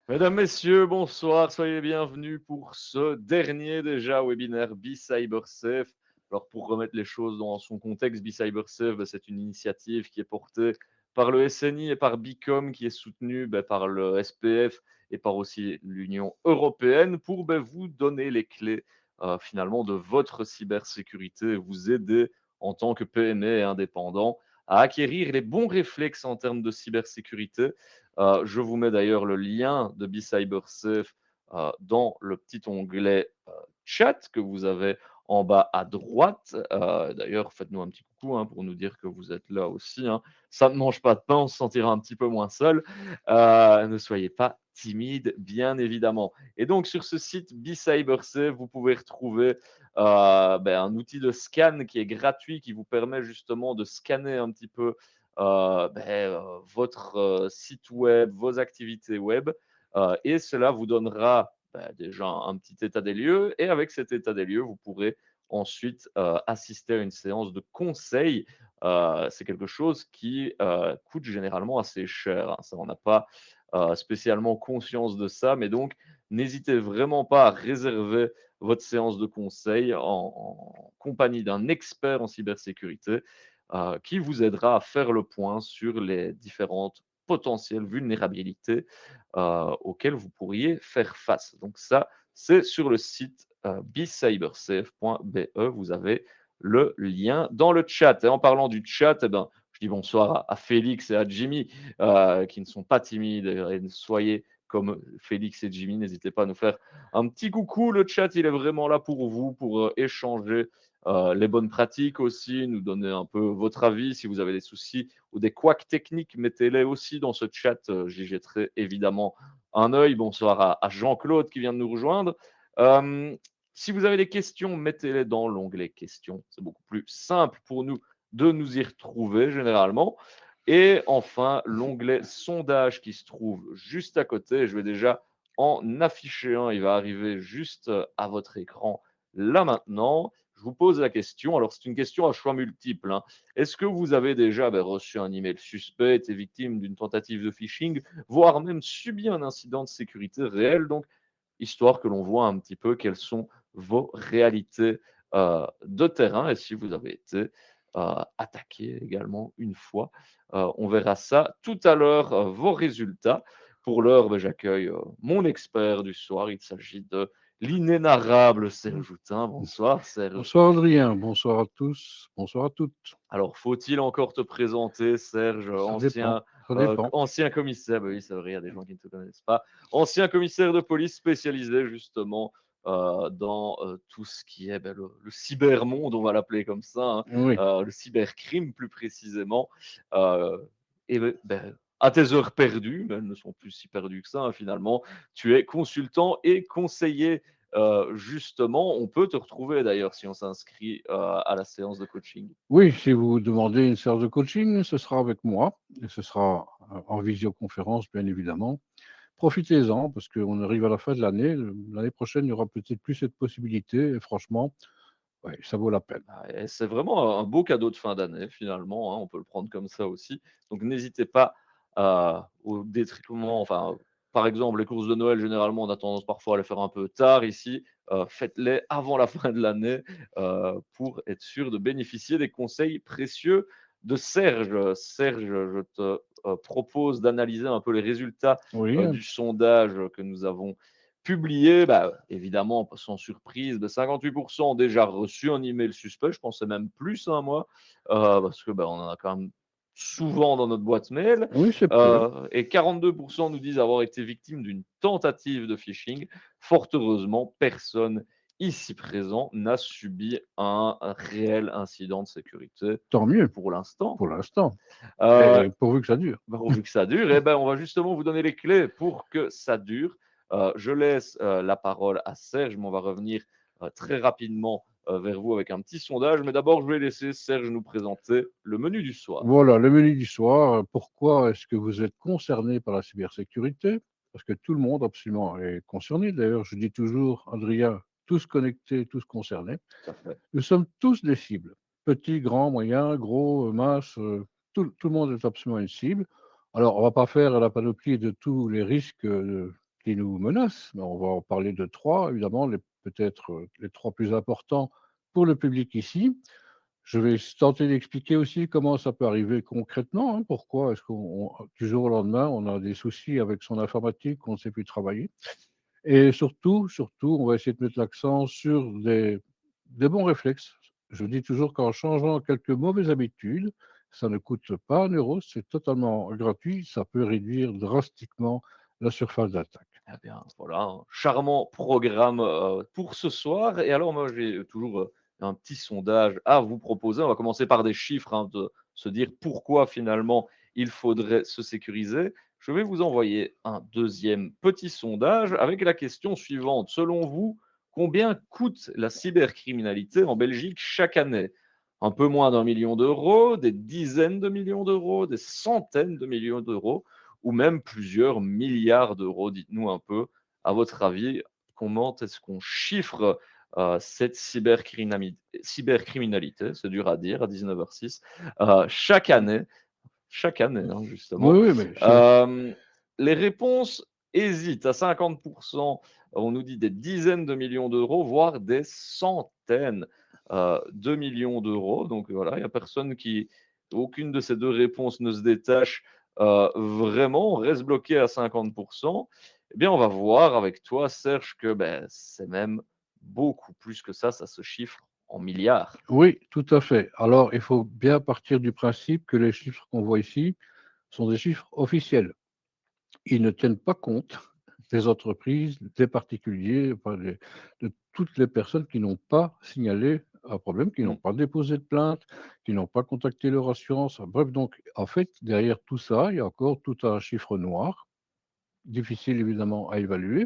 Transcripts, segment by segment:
Mesdames, Messieurs, bonsoir, soyez bienvenus pour ce dernier déjà webinaire BeCyberSafe. Alors pour remettre les choses dans son contexte, BeCyberSafe, c'est une initiative qui est portée par le SNI et par Bicom, qui est soutenue par le SPF et par aussi l'Union européenne pour vous donner les clés finalement de votre cybersécurité et vous aider en tant que PME et indépendant à acquérir les bons réflexes en termes de cybersécurité. Je vous mets d'ailleurs le lien de BeCyberSafe dans le petit onglet chat que vous avez en bas à droite. D'ailleurs, faites-nous un petit coucou pour nous dire que vous êtes là aussi, hein. Ça ne mange pas de pain, on se sentira un petit peu moins seul. Ne soyez pas timide, bien évidemment. Et donc, sur ce site BeCyberSafe, vous pouvez retrouver un outil de scan qui est gratuit, qui vous permet justement de scanner un petit peu votre site web, vos activités web, et cela vous donnera déjà un petit état des lieux. Et avec cet état des lieux, vous pourrez ensuite assister à une séance de conseil. C'est quelque chose qui coûte généralement assez cher, hein. Ça, on n'a pas spécialement conscience de ça, mais donc n'hésitez vraiment pas à réserver votre séance de conseil en compagnie d'un expert en cybersécurité qui vous aidera à faire le point sur les différentes potentielles vulnérabilités auxquelles vous pourriez faire face. Donc ça, c'est sur le site becybersafe.be. Vous avez le lien dans le chat. Et en parlant du chat, je dis bonsoir à Félix et à Jimmy qui ne sont pas timides. Et soyez comme Félix et Jimmy, n'hésitez pas à nous faire un petit coucou. Le chat, il est vraiment là pour vous, pour échanger les bonnes pratiques aussi, nous donner un peu votre avis. Si vous avez des soucis ou des couacs techniques, mettez-les aussi dans ce chat. J'y jetterai évidemment un œil. Bonsoir à Jean-Claude qui vient de nous rejoindre. Euh, Si vous avez des questions, mettez-les dans l'onglet questions. C'est beaucoup plus simple pour nous de nous y retrouver généralement. Et enfin, l'onglet sondage qui se trouve juste à côté. Je vais déjà en afficher un. Il va arriver juste à votre écran là maintenant. Je vous pose la question. Alors, c'est une question à choix multiple, hein. Est-ce que vous avez déjà reçu un email suspect, été victime d'une tentative de phishing, voire même subi un incident de sécurité réel? Donc, histoire que l'on voit un petit peu quelles sont vos réalités de terrain et si vous avez été attaqué également une fois. On verra ça tout à l'heure, vos résultats. Pour l'heure, j'accueille mon expert du soir. Il s'agit de l'inénarrable Serge Joutin. Bonsoir Serge. Bonsoir Adrien, bonsoir à tous, bonsoir à toutes. Alors, faut-il encore te présenter, Serge, Ça dépend, ancien, ça dépend. ancien commissaire? Bah oui, c'est vrai, il y a des gens qui ne te connaissent pas. Ancien commissaire de police spécialisé justement dans tout ce qui est le cybermonde, on va l'appeler comme ça, hein, Oui, le cybercrime plus précisément. Euh, et à tes heures perdues, mais elles ne sont plus si perdues que ça, hein, finalement, tu es consultant et conseiller. Justement, on peut te retrouver d'ailleurs si on s'inscrit à la séance de coaching. oui, si vous demandez une séance de coaching, ce sera avec moi et ce sera en visioconférence, bien évidemment. Profitez-en parce qu'on arrive à la fin de l'année. L'année prochaine, il n'y aura peut-être plus cette possibilité et franchement, ouais, ça vaut la peine. Ah, et c'est vraiment un beau cadeau de fin d'année finalement, hein, on peut le prendre comme ça aussi. Donc n'hésitez pas au détriment, enfin, par exemple, les courses de Noël, généralement, on a tendance parfois à les faire un peu tard ici. Faites-les avant la fin de l'année pour être sûr de bénéficier des conseils précieux de Serge. Serge, je te propose d'analyser un peu les résultats Oui, du sondage que nous avons publié, évidemment, sans surprise, 58% ont déjà reçu un email suspect. Je pensais même plus, hein, moi, parce que on en a quand même souvent dans notre boîte mail. Oui, c'est peu. Et 42% nous disent avoir été victimes d'une tentative de phishing. Fort heureusement, personne ici présent n'a subi un réel incident de sécurité Tant mieux, pour l'instant. pour l'instant. Euh, Et pourvu que ça dure. Pourvu que ça dure, eh ben, on va justement vous donner les clés pour que ça dure. Je laisse la parole à Serge, mais on va revenir très rapidement vers vous avec un petit sondage. Mais d'abord, je vais laisser Serge nous présenter le menu du soir. Voilà, le menu du soir. Pourquoi est-ce que vous êtes concerné par la cybersécurité? Parce que tout le monde absolument est concerné. D'ailleurs, je dis toujours, Adrien, tous connectés, tous concernés. Tout à fait. Nous sommes tous des cibles. Petits, grands, moyens, gros, masses, tout le monde est absolument une cible. Alors, on ne va pas faire la panoplie de tous les risques qui nous menacent, mais on va en parler de trois, évidemment, peut-être les trois plus importants pour le public ici. Je vais tenter d'expliquer aussi comment ça peut arriver concrètement, hein. Pourquoi est-ce qu'on, du jour au lendemain, on a des soucis avec son informatique, qu'on ne sait plus travailler. Et surtout, on va essayer de mettre l'accent sur des bons réflexes. Je dis toujours qu'en changeant quelques mauvaises habitudes, ça ne coûte pas un euro, c'est totalement gratuit, ça peut réduire drastiquement la surface d'attaque. Eh bien, voilà, un charmant programme pour ce soir. Et alors, moi, j'ai toujours un petit sondage à vous proposer. On va commencer par des chiffres, hein, de se dire pourquoi finalement il faudrait se sécuriser. Je vais vous envoyer un deuxième petit sondage avec la question suivante. Selon vous, combien coûte la cybercriminalité en Belgique chaque année? Un peu moins d'1 million d'euros, des dizaines de millions d'euros, des centaines de millions d'euros ou même plusieurs milliards d'euros. Dites-nous un peu, à votre avis, comment est-ce qu'on chiffre cette cybercriminalité, c'est dur à dire, à 19h06, chaque année, hein, Oui, justement. oui, mais Les réponses hésitent à 50%. On nous dit des dizaines de millions d'euros, voire des centaines de millions d'euros. Donc voilà, il n'y a personne qui, aucune de ces deux réponses ne se détache vraiment. On reste bloqué à 50%. Eh bien, on va voir avec toi, Serge, que ben, c'est même beaucoup plus que ça se chiffre en milliards. oui, tout à fait. Alors, il faut bien partir du principe que les chiffres qu'on voit ici sont des chiffres officiels. Ils ne tiennent pas compte des entreprises, des particuliers, enfin, de toutes les personnes qui n'ont pas signalé un problème, qui n'ont Mm. pas déposé de plainte, qui n'ont pas contacté leur assurance. Bref, donc, en fait, derrière tout ça, il y a encore tout un chiffre noir, difficile évidemment à évaluer.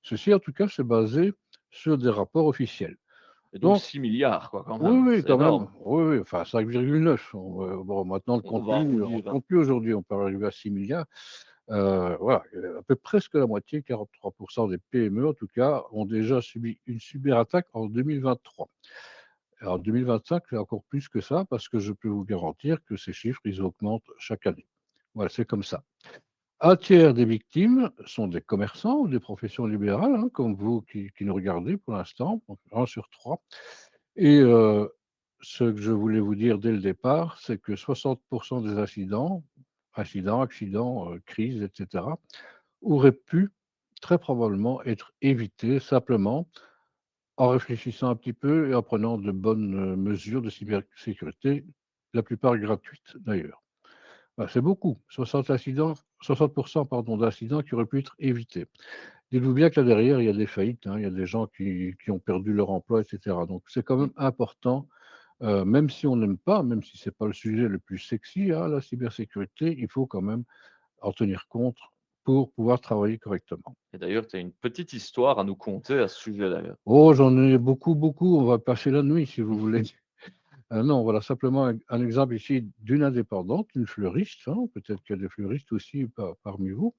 Ceci, en tout cas, c'est basé sur des rapports officiels. Et donc Donc, 6 milliards, quoi, quand oui, même. oui, C'est quand même. énorme. Oui, oui, enfin 5,9. Bon, maintenant, le On va contenu, on ne arrondir, hein. compte plus aujourd'hui, on peut arriver à 6 milliards. Voilà, à peu presque la moitié, 43% des PME en tout cas, ont déjà subi une cyberattaque en 2023. En 2025, c'est encore plus que ça parce que je peux vous garantir que ces chiffres, ils augmentent chaque année. Voilà, c'est comme ça. Un tiers des victimes sont des commerçants ou des professions libérales, hein, comme vous qui nous regardez pour l'instant, donc 1 sur 3. Et ce que je voulais vous dire dès le départ, c'est que 60% des accidents, crises, etc., auraient pu très probablement être évités simplement en réfléchissant un petit peu et en prenant de bonnes mesures de cybersécurité, la plupart gratuites d'ailleurs. Bah, c'est beaucoup, 60% pardon, d'incidents qui auraient pu être évités. Dites-vous bien que là derrière, il y a des faillites, hein, il y a des gens qui ont perdu leur emploi, etc. Donc c'est quand Mm. même important, même si on n'aime pas, même si ce n'est pas le sujet le plus sexy, hein, la cybersécurité, il faut quand même en tenir compte pour pouvoir travailler correctement. Et d'ailleurs, tu as une petite histoire à nous conter à ce sujet, d'ailleurs. Oh, j'en ai beaucoup, beaucoup, on va passer la nuit si vous voulez. Non, voilà simplement un exemple ici d'une indépendante, une fleuriste, hein, peut-être qu'il y a des fleuristes aussi parmi vous,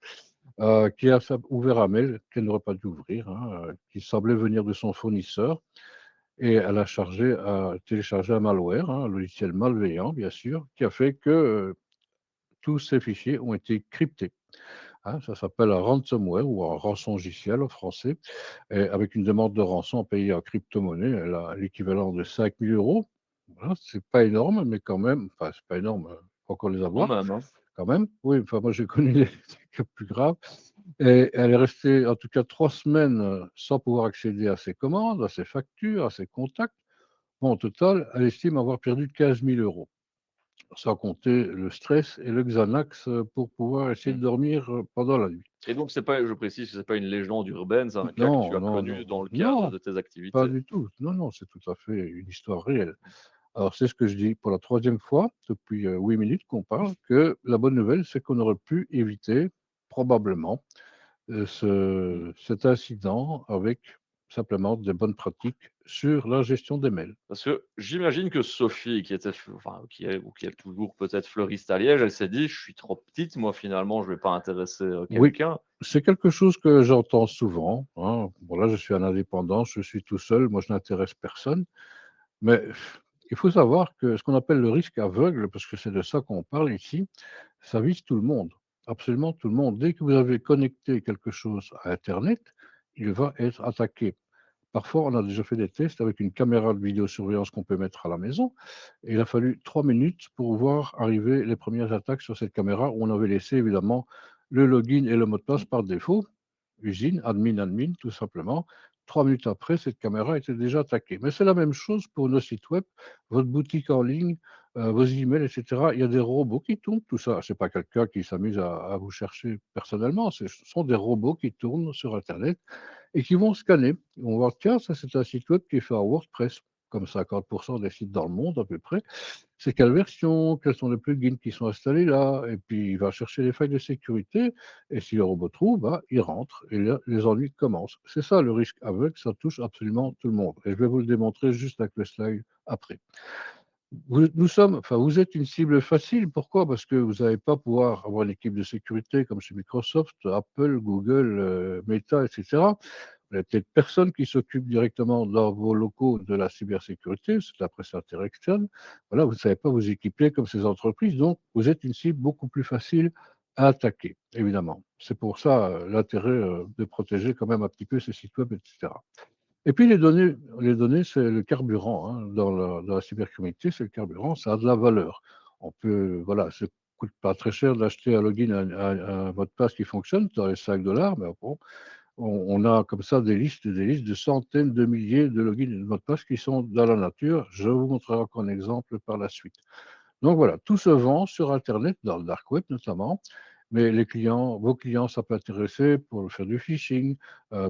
qui a ouvert un mail qu'elle n'aurait pas dû ouvrir, hein, qui semblait venir de son fournisseur et elle a téléchargé un malware, hein, un logiciel malveillant bien sûr, qui a fait que, tous ces fichiers ont été cryptés, hein. Ça s'appelle un ransomware ou un rançongiciel en français, et avec une demande de rançon payée en crypto-monnaie, elle a l'équivalent de 5 000 €. Voilà, c'est pas énorme, mais quand même, enfin, c'est pas énorme, faut encore les Quand avoir, même, hein. quand même. Oui, enfin, moi, j'ai connu des cas plus graves et elle est restée, en tout cas, 3 semaines, sans pouvoir accéder à ses commandes, à ses factures, à ses contacts. Bon, au total, elle estime avoir perdu 15 000 €. sans compter le stress et le Xanax, pour pouvoir essayer Mmh. de dormir, pendant la nuit. Et donc c'est pas je précise que c'est pas une légende urbaine, c'est un cas que tu Non, as non, connu non, dans le cadre non, de tes pas activités? du tout. Non, non, c'est tout à fait une histoire réelle. Alors c'est ce que je dis pour la troisième fois depuis, 8 minutes qu'on parle, que la bonne nouvelle, c'est qu'on aurait pu éviter probabablement, Mmh. cet incident avec simplement des bonnes pratiques sur la gestion des mails. Parce que j'imagine que Sophie qui était enfin qui est toujours peut-être fleuriste à Liège, elle s'est dit: «Je suis trop petite, moi finalement je vais pas intéresser, Oui, quelqu'un». c'est quelque chose que j'entends souvent, hein. Bon là, je suis un indépendant, je suis tout seul, moi je n'intéresse personne. Mais il faut savoir que ce qu'on appelle le risque aveugle, parce que c'est de ça qu'on parle ici, ça vise tout le monde, absolument tout le monde. Dès que vous avez connecté quelque chose à internet, il va être attaqué. Parfois, on a déjà fait des tests avec une caméra de vidéosurveillance qu'on peut mettre à la maison et il a fallu 3 minutes pour voir arriver les premières attaques sur cette caméra où on avait laissé évidemment le login et le mot de passe Mmh. par défaut, usine, admin, tout simplement. 3 minutes après, cette caméra était déjà attaquée. Mais c'est la même chose pour nos sites web, votre boutique en ligne, vos emails et cetera. Il y a des robots qui tournent, tout ça. C'est pas quelqu'un qui s'amuse à vous chercher personnellement, ce sont des robots qui tournent sur internet et qui vont scanner. Ils vont voir, tiens, ça c'est un site web qui est fait en WordPress, comme 50% des sites dans le monde à peu près. C'est quelle version, quels sont les plugins qui sont installés là, et puis il va chercher les failles de sécurité, et si le robot trouve, bah, il rentre, et là, les ennuis commencent. C'est ça le risque aveugle, ça touche absolument tout le monde. Et je vais vous le démontrer juste avec le slide après. Vous êtes une cible facile. Pourquoi? Parce que vous n'allez pas pouvoir avoir une équipe de sécurité comme chez Microsoft, Apple, Google, Meta, etc. Il y a peut-être personne qui s'occupe directement dans vos locaux de la cybersécurité, c'est de la prestataire externe. Voilà, vous ne savez pas vous équiper comme ces entreprises, donc vous êtes une cible beaucoup plus facile à attaquer, évidemment. C'est pour ça l'intérêt de protéger quand même un petit peu ces sites web, etc. Et puis les données, c'est le carburant, hein, dans la cybercriminalité, c'est le carburant, ça a de la valeur. On peut, voilà, ça coûte pas très cher d'acheter un login, un mot de passe qui fonctionne dans les 5 $, mais bon, on a comme ça des listes de centaines de milliers de logins et de mots de passe qui sont dans la nature. Je vous montrerai encore un exemple par la suite. Donc voilà, tout se vend sur internet, dans le dark web notamment, mais vos clients, ça peut intéresser pour faire du phishing,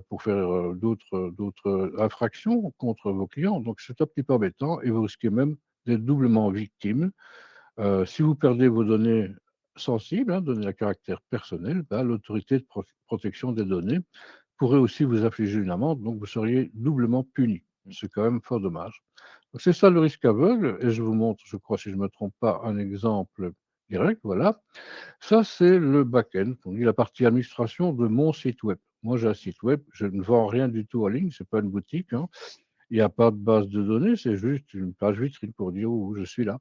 pour faire, d'autres infractions contre vos clients. Donc c'est un petit peu embêtant et vous risquez même d'être doublement victime. Si vous perdez vos données sensibles, hein, données à caractère personnel, bah, l'autorité de protection des données pourrait aussi vous infliger une amende, donc vous seriez doublement puni. C'est quand même fort dommage. Donc c'est ça le risque aveugle, et je vous montre, je crois, si je ne me trompe pas, un exemple direct. Voilà. Ça, c'est le back-end, on dit la partie administration de mon site web. Moi, j'ai un site web, je ne vends rien du tout en ligne, c'est pas une boutique, hein. Il n'y a pas de base de données, c'est juste une page vitrine pour dire où je suis là.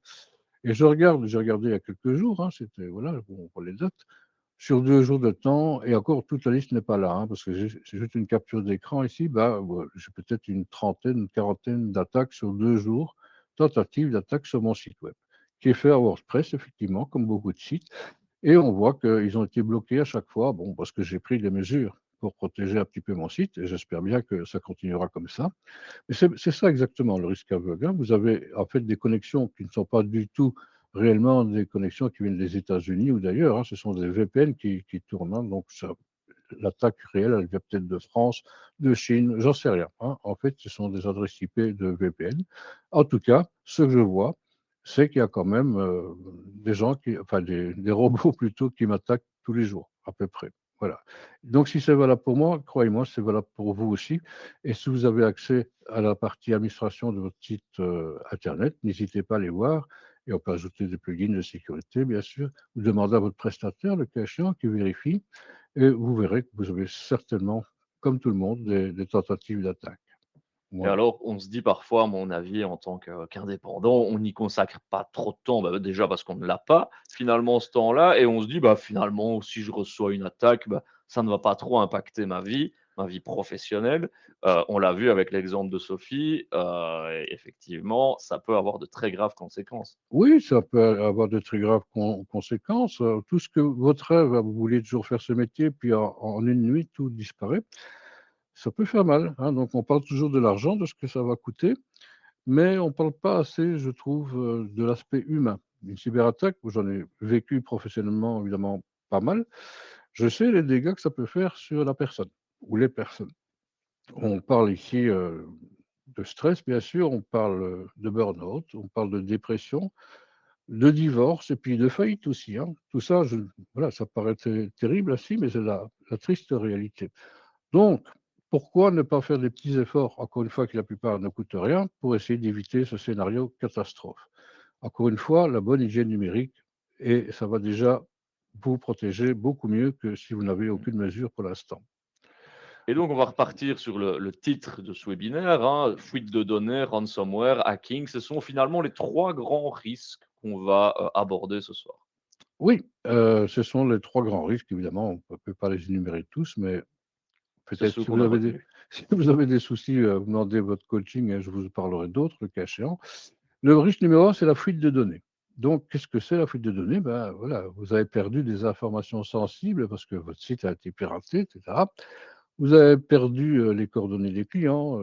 Et j'ai regardé il y a quelques jours, hein, c'était, voilà, bon, pour les dates, sur 2 jours de temps, et encore toute la liste n'est pas là, hein, parce que c'est juste une capture d'écran ici, bah, j'ai peut-être une trentaine, une quarantaine d'attaques sur 2 jours, tentatives d'attaque sur mon site web, qui est fait à WordPress effectivement, comme beaucoup de sites, et on voit qu'ils ont été bloqués à chaque fois, bon, parce que j'ai pris des mesures pour protéger un petit peu mon site, et j'espère bien que ça continuera comme ça. Mais c'est ça exactement le risque aveugle, hein. Vous avez en fait des connexions qui ne sont pas du tout réellement des connexions qui viennent des États-Unis ou d'ailleurs, hein. Ce sont des VPN qui tournent, hein, donc ça, l'attaque réelle, elle vient peut-être de France, de Chine, j'en sais rien, hein. En fait, ce sont des adresses IP de VPN. En tout cas, ce que je vois, c'est qu'il y a quand même, des gens enfin des robots plutôt qui m'attaquent tous les jours, à peu près. Voilà. Donc si c'est valable pour moi, croyez-moi, c'est valable pour vous aussi, et si vous avez accès à la partie administration de votre site, internet, n'hésitez pas à les voir, et on peut ajouter des plugins de sécurité, bien sûr. Vous demandez à votre prestataire, le cas échéant, qui vérifie, et vous verrez que vous avez certainement, comme tout le monde, des tentatives d'attaque. Et Voilà. alors, on se dit parfois, à mon avis, en tant qu'indépendant, on n'y consacre pas trop de temps, bah, déjà parce qu'on ne l'a pas, finalement, ce temps-là, et on se dit: «Bah, finalement, si je reçois une attaque, bah, ça ne va pas trop impacter ma vie professionnelle». On l'a vu avec l'exemple de Sophie, et effectivement, ça peut avoir de très graves conséquences. Oui, ça peut avoir de très graves conséquences. Tout ce que votre rêve, vous voulez toujours faire ce métier, puis en une nuit, tout disparaît. Ça peut faire mal, hein. Donc on parle toujours de l'argent, de ce que ça va coûter, mais on ne parle pas assez, je trouve, de l'aspect humain. une cyberattaque, j'en ai vécu professionnellement évidemment pas mal, je sais les dégâts que ça peut faire sur la personne ou les personnes. On parle ici, de stress bien sûr, on parle, de burn-out, on parle de dépression, de divorce et puis de faillite aussi, hein. Tout ça, voilà, ça paraît terrible ainsi, mais c'est la triste réalité. Donc, pourquoi ne pas faire des petits efforts, encore une fois que la plupart ne coûtent rien, pour essayer d'éviter ce scénario catastrophe? Encore une fois, la bonne hygiène numérique et ça va déjà vous protéger beaucoup mieux que si vous n'avez Mmh. aucune mesure pour l'instant. Et donc on va repartir sur le titre de ce webinaire, hein, fuite de données, ransomware, hacking. Ce sont finalement les 3 grands risques qu'on va, aborder ce soir. Oui, ce sont les 3 grands risques évidemment, on ne peut pas les énumérer tous, mais C'est peut-être ceux qu'on a retenus. si vous avez des soucis, vous demandez votre coaching et je vous parlerai d'autres le cas échéant. Le risque numéro 1, c'est la fuite de données. Donc qu'est-ce que c'est la fuite de données? Ben, voilà, vous avez perdu des informations sensibles parce que votre site a été piraté et cetera. Vous avez perdu, les coordonnées des clients,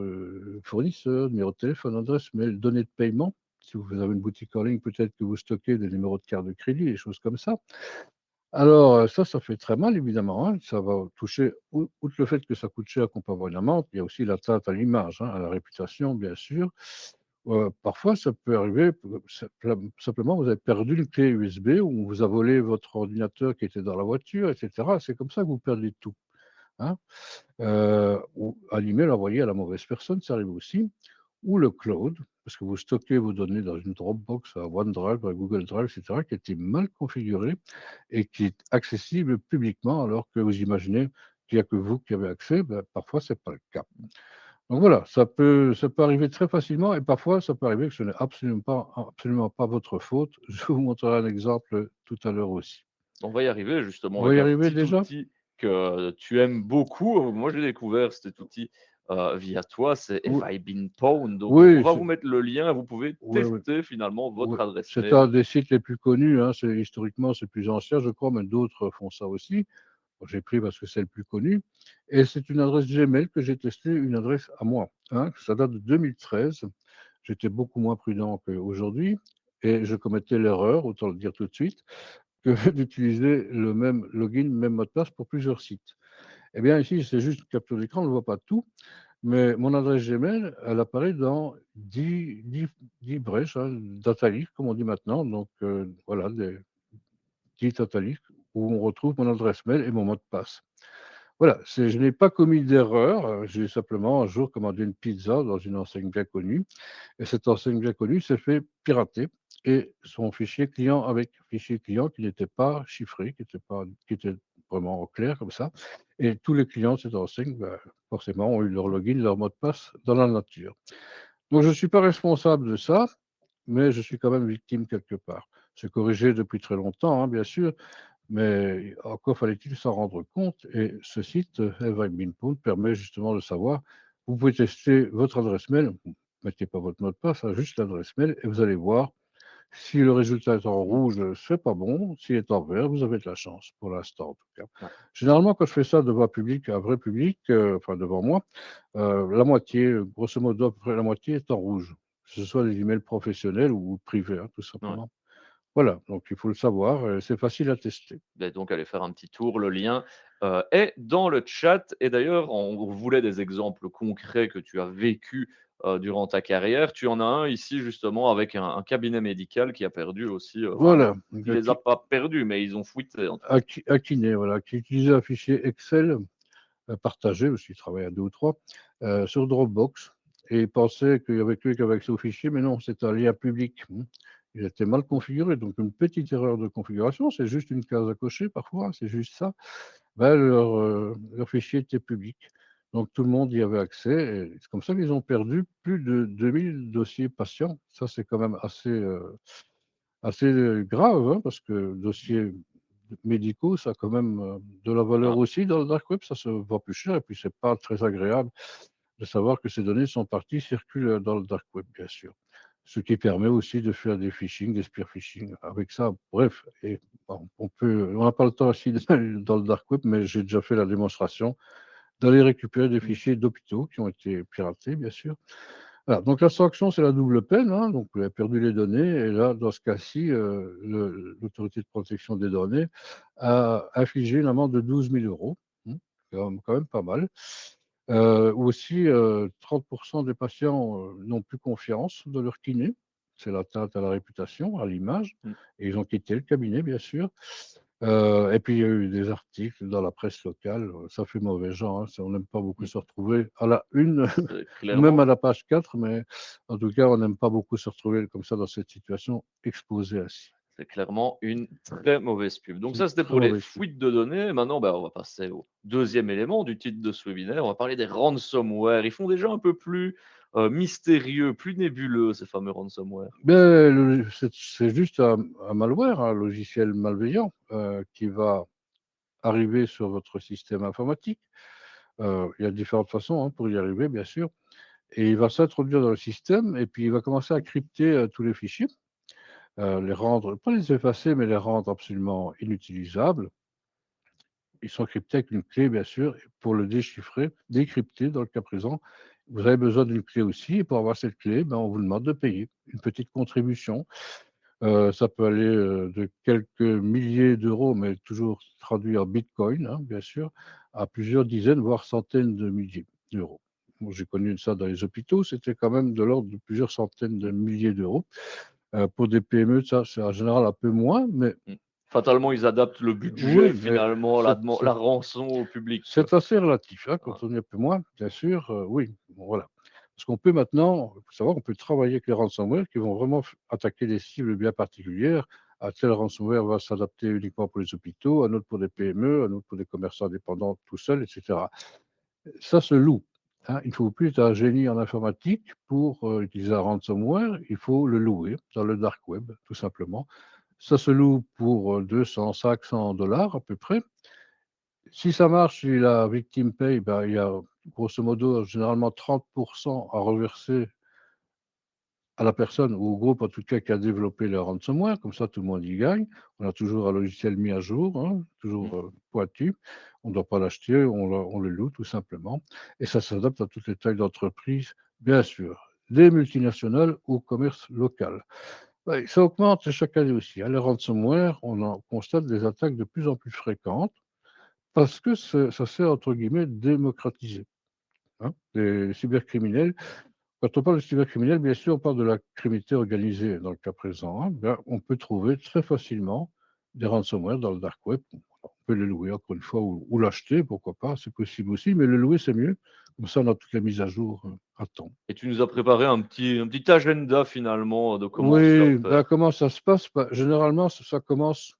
fournisseurs, numéro de téléphone, adresse mail, données de paiement. Si vous avez une boutique en ligne, peut-être que vous stockez des numéros de carte de crédit, des choses comme ça. Alors, ça fait très mal évidemment, hein. Ça va toucher outre le fait que ça coûte cher qu'on peut avoir une amende, il y a aussi l'atteinte à l'image, hein, à la réputation bien sûr. Parfois ça peut arriver, simplement vous avez perdu une clé USB ou on vous a volé votre ordinateur qui était dans la voiture et cetera. C'est comme ça que vous perdez tout, hein. Ou à l'email envoyé à la mauvaise personne, ça arrive aussi. Ou le cloud, parce que vous stockez vos données dans une Dropbox, un OneDrive, un Google Drive, et cetera, qui a été mal configuré et qui est accessible publiquement alors que vous imaginez qu'il n'y a que vous qui avez accès, ben, parfois c'est pas le cas. Donc voilà, ça peut arriver très facilement et parfois ça peut arriver que ce n'est absolument pas votre faute. Je vous montrerai un exemple tout à l'heure aussi. On va y arriver justement On va avec y un arriver petit déjà? outil que tu aimes beaucoup. Moi, j'ai découvert cet outil, via toi, c'est Ou FIBinPwn. Donc on oui, va vous mettre le lien, vous pouvez ouais, ouais. tester finalement Ouais, votre adresse c'est mail. un des sites les plus connus, hein, c'est historiquement, c'est plus ancien, je crois, mais d'autres font ça aussi. Bon, j'ai pris parce que c'est le plus connu et c'est une adresse Gmail que j'ai testée, une adresse à moi, hein. Ça date de 2013. J'étais beaucoup moins prudent qu'aujourd'hui et je commettais l'erreur, autant le dire tout de suite, que d'utiliser le même login, même mot de passe pour plusieurs sites. Eh bien ici, c'est juste une capture d'écran, on ne voit pas tout, mais mon adresse Gmail, elle apparaît dans 10 brèches, hein, data leak, comme on dit maintenant. Donc, voilà, des 10 data leaks où on retrouve mon adresse mail et mon mot de passe. Voilà, je n'ai pas commis d'erreur. J'ai simplement un jour commandé une pizza dans une enseigne bien connue. Et cette enseigne bien connue s'est fait pirater et son fichier client avec fichier client qui n'était pas chiffré, qui était vraiment clair comme ça. Et tous les clients de cette enseigne, bah, forcément, ont eu leur login, leur mot de passe dans la nature. Donc je ne suis pas responsable de ça, mais je suis quand même victime quelque part. C'est corrigé depuis très longtemps, hein, bien sûr, mais encore fallait-il s'en rendre compte. Et ce site, Evibinpool, permet justement de savoir. Vous pouvez tester votre adresse mail, vous ne mettez pas votre mot de passe, hein, juste l'adresse mail, et vous allez voir si le résultat est en rouge, c'est pas bon. S'il est en vert, vous avez de la chance, pour l'instant en tout cas. Ouais. Généralement, quand je fais ça devant un vrai public, enfin devant moi, la moitié, grosso modo, à peu près la moitié est en rouge. Que ce soit des emails professionnels ou privés, hein, tout Ouais. simplement. Voilà, donc il faut le savoir, c'est facile à tester. Et donc allez faire un petit tour, le lien, est dans le chat et d'ailleurs on voulait des exemples concrets que tu as vécu, durant ta carrière. Tu en as un ici justement avec un cabinet médical qui a perdu aussi, enfin, Voilà, qui les a pas perdus, mais ils ont fuité en tout cas. Akiné, voilà, qui utilisait un fichier Excel, partagé, parce qu'il travaillait à 2 ou 3, sur Dropbox et il pensait qu'il y avait que lui qui avait accès au fichier, mais non, c'est un lien public, mmh. Il était mal configuré, donc une petite erreur de configuration, c'est juste une case à cocher parfois, hein, c'est juste ça. Ben, leur fichier était public, donc tout le monde y avait accès et c'est comme ça qu'ils ont perdu plus de 2000 dossiers patients. Ça, c'est quand même assez, grave, hein, parce que dossiers médicaux, ça a quand même, de la valeur Ah, aussi dans le dark web, ça se vend plus cher et puis c'est pas très agréable de savoir que ces données sont parties, circulent, dans le dark web, bien sûr. Ce qui permet aussi de faire des phishing, des spear phishing avec ça, bref et bon, on n'a pas le temps ici dans le dark web, mais j'ai déjà fait la démonstration d'aller récupérer des mmh. fichiers d'hôpitaux qui ont été piratés, bien sûr, Voilà, donc la sanction, c'est la double peine, hein, donc vous avez perdu les données et là, dans ce cas-ci, l'autorité de protection des données a infligé une amende de 12 000 €, quand même pas mal. Aussi, 30 des patients, n'ont plus confiance dans leur kiné. C'est l'atteinte à la réputation, à l'image Mmh. et ils ont quitté le cabinet, bien sûr. Et puis il y a eu des articles dans la presse locale, ça fait mauvais genre, hein, on n'aime pas beaucoup Mmh. se retrouver à la une C'est ou même clairement à la page 4, mais en tout cas, on n'aime pas beaucoup se retrouver comme ça dans cette situation, exposée ainsi. c'est clairement une très mauvaise pub. Donc C'est une ça, c'était très pour les mauvaise pub. fuites de données. Maintenant, on va passer au deuxième élément du titre de ce webinaire. On va parler des ransomware. Ils font déjà un peu plus, mystérieux, plus nébuleux, ces fameux ransomware. Beh, c'est juste un malware, un logiciel malveillant, qui va arriver sur votre système informatique. Il y a différentes façons, hein, pour y arriver, bien sûr, et il va s'introduire dans le système et puis il va commencer à crypter, tous les fichiers, les rendre pas les effacer, mais les rendre absolument inutilisables. Ils sont cryptés avec une clé, bien sûr, et pour le déchiffrer, décrypter dans le cas présent, vous avez besoin d'une clé aussi et pour avoir cette clé, ben, on vous demande de payer une petite contribution. Ça peut aller, de quelques milliers d'euros, mais toujours traduit en bitcoin, hein, bien sûr, à plusieurs dizaines, voire centaines de milliers d'euros. Moi, j'ai connu ça dans les hôpitaux, c'était quand même de l'ordre de plusieurs centaines de milliers d'euros. Pour des PME, ça, c'est en général un peu moins, mais Mmh. Fatalement, ils adaptent le budget, oui, mais finalement, la rançon au public, quoi. c'est assez relatif, hein, Ouais. quand on est un peu moins, bien sûr, oui, bon, voilà. Parce qu'on peut maintenant, il faut savoir qu'on peut travailler avec les ransomware qui vont vraiment attaquer des cibles bien particulières. Un tel ransomware va s'adapter uniquement pour les hôpitaux, un autre pour des PME, un autre pour des commerçants indépendants tout seuls, etc. Ça se loue, hein. Il ne faut plus être un génie en informatique pour utiliser un ransomware, il faut le louer dans le dark web, tout simplement. Ça se loue pour 200, 500 $ à peu près. Si ça marche, si la victime paye, ben, il y a grosso modo généralement 30 à reverser à la personne ou au groupe en tout cas qui a développé le ransomware, comme ça tout le monde y gagne. On a toujours un logiciel mis à jour, hein, Mmh. toujours, pointu. On ne doit pas l'acheter, on le loue tout simplement et ça s'adapte à toutes les tailles d'entreprise, bien sûr, des multinationales au commerce local. Ouais, ça augmente chaque année aussi, hein. Le ransomware, on en constate des attaques de plus en plus fréquentes parce que ça s'est entre guillemets «démocratisé», hein. Les cybercriminels, quand on parle de cybercriminels, bien sûr, on parle de la criminalité organisée dans le cas présent, hein. Ben, on peut trouver très facilement des ransomware dans le dark web. On peut les louer encore une fois ou l'acheter, pourquoi pas, c'est possible aussi, mais le louer, c'est mieux. Comme ça, on a toutes les mises à jour, à temps. Et tu nous as préparé un petit agenda, finalement, de comment se Oui, ben, faire. comment ça se passe? Bah, généralement, ça commence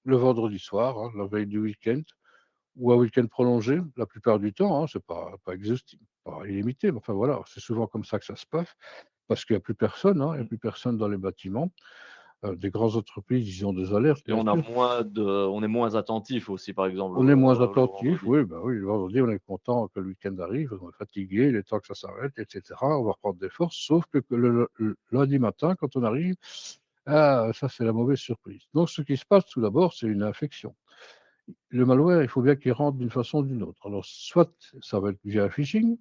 le vendredi soir, hein, la veille du week-end. Ou un week-end prolongé, la plupart du temps, hein, c'est pas exhaustif, pas illimité, mais enfin voilà, c'est souvent comme ça que ça se passe, parce qu'il y a plus personne, hein, il y a Mmh. plus personne dans les bâtiments. Des grandes entreprises, ils ont des alertes, Et bien sûr. on est moins attentif aussi, par exemple, On est moins le attentif, vendredi. oui, bah, oui, le vendredi, on est content que le week-end arrive, on est fatigué, il est temps que ça s'arrête et cetera, on va reprendre des forces, sauf que le lundi matin, quand on arrive, ah, ça, c'est la mauvaise surprise. Donc ce qui se passe tout d'abord, c'est une infection. Le malware, il faut bien qu'il rentre d'une façon ou d'une autre. Alors soit ça va être via un phishing,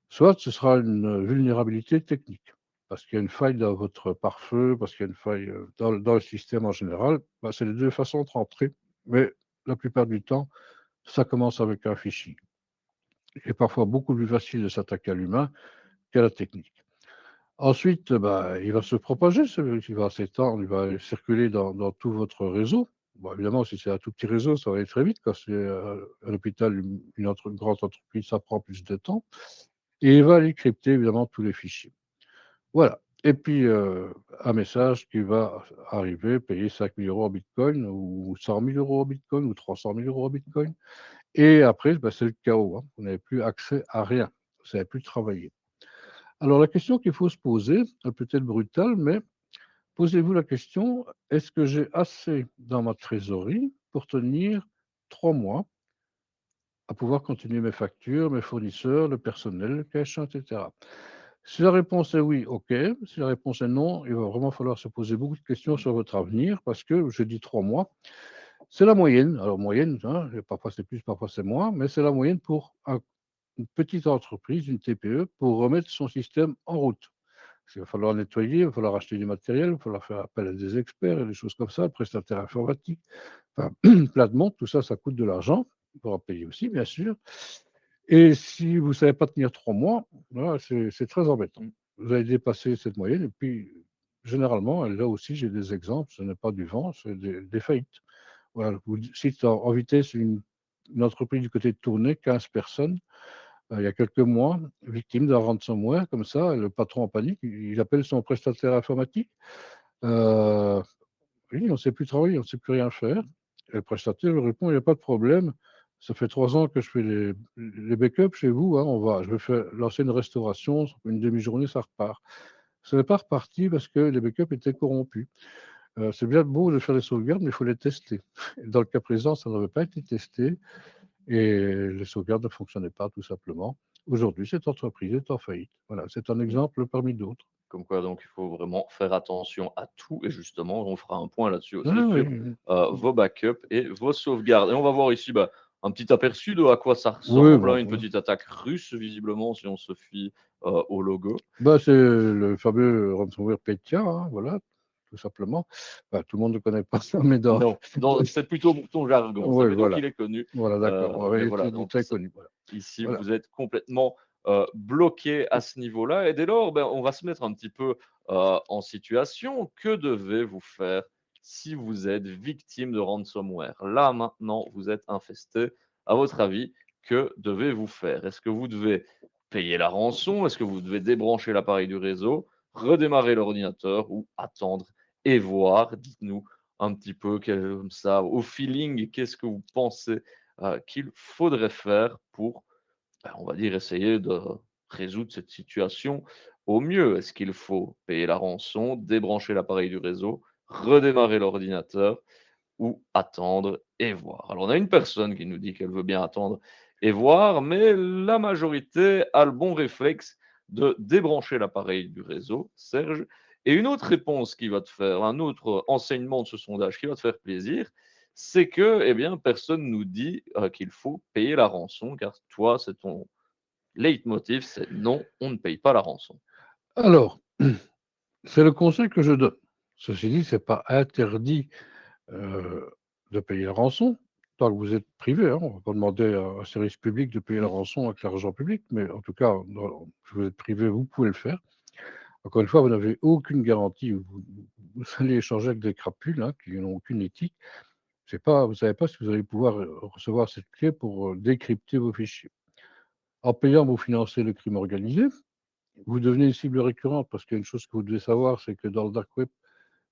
soit ce sera une vulnérabilité technique, parce qu'il y a une faille dans votre pare-feu, parce qu'il y a une faille, dans le système en général. Bah, c'est les 2 façons de rentrer, mais la plupart du temps, ça commence avec un fichier. Il est parfois beaucoup plus facile de s'attaquer à l'humain qu'à la technique. Ensuite, bah, il va se propager, il va s'étendre, il va circuler dans tout votre réseau. Bon, évidemment, si c'est un tout petit réseau, ça va aller très vite. Quand c'est, un hôpital, une grande entreprise, ça prend plus de temps et il va aller crypter évidemment tous les fichiers. Voilà et puis, un message qui va arriver, payer 5 000 € en bitcoin ou 100 000 € en bitcoin ou 300 000 € en bitcoin et après, bah, c'est le chaos, hein. Vous n'avez plus accès à rien. Vous savez plus travailler. Alors la question qu'il faut se poser, elle peut être brutale, mais posez-vous la question: «Est-ce que j'ai assez dans ma trésorerie pour tenir 3 mois à pouvoir continuer mes factures, mes fournisseurs, le personnel, le cash, et cetera?» Si la réponse est oui, OK. Si la réponse est non, il va vraiment falloir se poser beaucoup de questions sur votre avenir parce que je dis 3 mois, c'est la moyenne. Alors moyenne, hein, parfois c'est plus, parfois c'est moins, mais c'est la moyenne pour un une petite entreprise, une TPE, pour remettre son système en route. Parce qu'il va falloir nettoyer, il va falloir acheter du matériel, il va falloir faire appel à des experts et des choses comme ça, prestataires informatiques, enfin, plein de monde, tout ça, ça coûte de l'argent. Il faudra payer aussi, bien sûr. Et si vous ne savez pas tenir 3 mois, voilà, c'est très embêtant. Mmh. Vous allez dépasser cette moyenne et puis, généralement, là aussi, j'ai des exemples, ce n'est pas du vent, c'est des faillites. Voilà, je vous cite en vitesse une entreprise du côté de Tournai, 15 personnes, il y a quelques mois, victime d'un ransomware comme ça, le patron en panique, il appelle son prestataire informatique. Heu, oui, on ne sait plus travailler, on ne sait plus rien faire. Et le prestataire lui répond: «Il y a pas de problème, ça fait 3 ans que je fais les backups chez vous, hein, je vais faire lancer une restauration, une demi-journée, ça repart». Ce n'est pas reparti parce que les backups étaient corrompus. C'est bien beau de faire des sauvegardes, mais il faut les tester. Dans le cas présent, ça n'avait pas été testé et les sauvegardes ne fonctionnaient pas tout simplement. Aujourd'hui, cette entreprise est en faillite. Voilà, c'est un Mmh. exemple parmi d'autres. Comme quoi donc il faut vraiment faire attention à tout et justement on fera un point là-dessus Ah aussi oui, sur, vos backups et vos sauvegardes et on va voir ici, bah, un petit aperçu de à quoi ça oui, ressemble, hein, bon, une petite attaque russe visiblement si on se fie, au logo. bah, c'est le fameux ransomware Petya, hein, voilà, tout simplement. Bah, tout le monde ne connaît pas ça, mais dans Non, c'est plutôt pour ton jargon, ça, oui, mais donc voilà, il est connu, voilà, d'accord. mais Ouais, il voilà était donc très connu, voilà. ici, Voilà. vous êtes complètement, bloqué à ce niveau-là et dès lors, ben, on va se mettre un petit peu, en situation. Que devez-vous faire si vous êtes victime de ransomware? Là, maintenant, vous êtes infesté. À votre avis, que devez-vous faire? Est-ce que vous devez payer la rançon? Est-ce que vous devez débrancher l'appareil du réseau, redémarrer l'ordinateur ou attendre et voir? Dites-nous un petit peu comme ça, au feeling, qu'est-ce que vous pensez, qu'il faudrait faire pour on va dire, essayer de résoudre cette situation au mieux. Est-ce qu'il faut payer la rançon, débrancher l'appareil du réseau, redémarrer l'ordinateur ou attendre et voir? Alors, on a une personne qui nous dit qu'elle veut bien attendre et voir, mais la majorité a le bon réflexe de débrancher l'appareil du réseau, Serge. Et une autre réponse qui va te faire, un autre enseignement de ce sondage qui va te faire plaisir, c'est que, eh bien, personne nous dit qu'il faut payer la rançon, car toi, c'est ton leitmotiv, c'est non, on ne paye pas la rançon. Alors, c'est le conseil que je donne. Ceci dit, c'est pas interdit, heu, de payer la rançon, tant que vous êtes privé, hein. On va pas demander à un service public de payer la Mmh. rançon avec l'argent public, mais en tout cas, si vous êtes privé, vous pouvez le faire. Encore une fois, vous n'avez aucune garantie, vous allez échanger avec des crapules, hein, qui n'ont aucune éthique. C'est pas vous savez pas si vous allez pouvoir, recevoir cette clé pour, décrypter vos fichiers. En payant, vous financez le crime organisé, vous devenez une cible récurrente parce qu'il y a une chose que vous devez savoir, c'est que dans le dark web,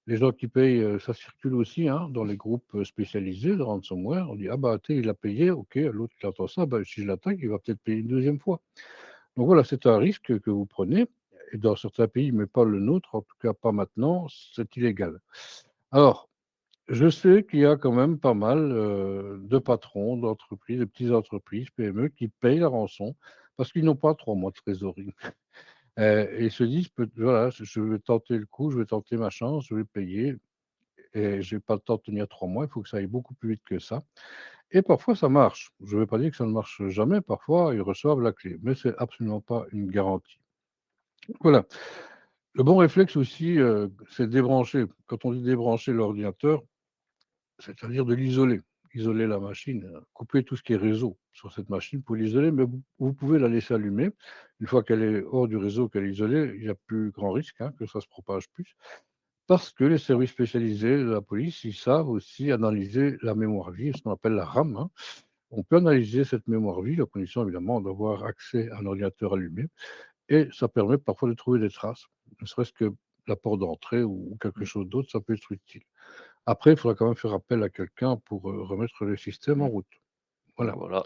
les gens qui payent, ça circule aussi, hein, dans les groupes, spécialisés de ransomware. On dit: «Ah bah, tel il a payé, OK, l'autre il entend ça, bah, si je l'attaque, il va peut-être payer une deuxième fois». Donc voilà, c'est un risque que vous prenez et dans certains pays, mais pas le nôtre, en tout cas pas maintenant, c'est illégal. Alors, je sais qu'il y a quand même pas mal, de patrons d'entreprises, de petites entreprises, PME, qui payent la rançon parce qu'ils n'ont pas 3 mois de trésorerie. Et ils se disent peut voilà, je vais tenter le coup, je vais tenter ma chance, je vais payer et j'ai pas le temps de tenir 3 mois, il faut que ça aille beaucoup plus vite que ça et parfois ça marche. Je ne vais pas dire que ça ne marche jamais, parfois ils reçoivent la clé, mais c'est absolument pas une garantie. Voilà. Le bon réflexe aussi, c'est de débrancher. Quand on dit débrancher l'ordinateur, c'est-à-dire de l'isoler. Isoler la machine, couper tout ce qui est réseau sur cette machine pour l'isoler, mais vous pouvez la laisser allumer. Une fois qu'elle est hors du réseau, qu'elle est isolée, il y a plus grand risque, hein, que ça se propage plus. Parce que les services spécialisés de la police, ils savent aussi analyser la mémoire vive, ce qu'on appelle la RAM, hein. On peut analyser cette mémoire vive, à condition évidemment d'avoir accès à un ordinateur allumé et ça permet parfois de trouver des traces, ne serait-ce que la porte d'entrée ou quelque Mmh. chose d'autre, ça peut être utile. Après, il faudra quand même faire appel à quelqu'un pour, remettre le système en Mmh. route. Voilà. Voilà.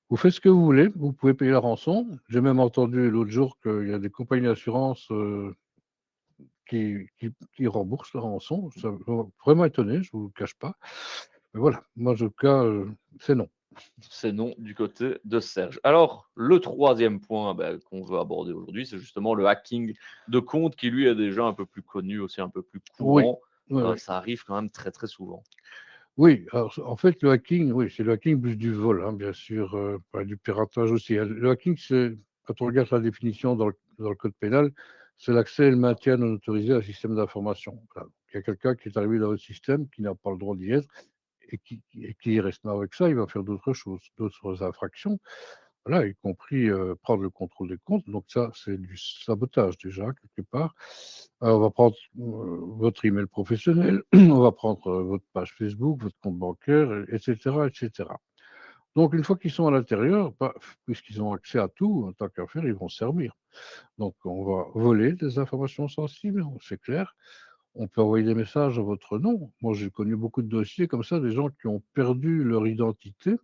Vous faites ce que vous voulez, vous pouvez payer la rançon. J'ai même entendu l'autre jour qu'il y a des compagnies d'assurance, qui remboursent la rançon. Ça m'a vraiment étonné, je ne vous le cache pas. Mais voilà, moi en tout cas, c'est non. C'est non du côté de Serge. Alors, le troisième point, bah, qu'on veut aborder aujourd'hui, c'est justement le hacking de compte qui, lui, est déjà un peu plus connu, aussi un peu plus Oui, courant. oui, oui. Ça arrive quand même très, très souvent. Oui, alors en fait, le hacking, oui, c'est le hacking plus du vol, hein, bien sûr, du piratage aussi. Le hacking, c'est, quand on regarde la définition dans le code pénal, c'est l'accès et le maintien non autorisé à un système d'information. Voilà. Il y a quelqu'un qui est arrivé dans votre système, qui n'a pas le droit d'y être, et qui reste là avec ça, il va faire d'autres choses, d'autres infractions. Voilà, y compris, prendre le contrôle des comptes. Donc ça, c'est du sabotage déjà, quelque part. On va prendre, votre email professionnel, on va prendre, votre page Facebook, votre compte bancaire, et cetera, et cetera. Donc une fois qu'ils sont à l'intérieur, bah, puisqu'ils ont accès à tout, en tant qu'à faire, ils vont se servir. Donc on va voler des informations sensibles, c'est clair. On peut envoyer des messages à votre nom. Moi, j'ai connu beaucoup de dossiers comme ça, des gens qui ont perdu leur identité,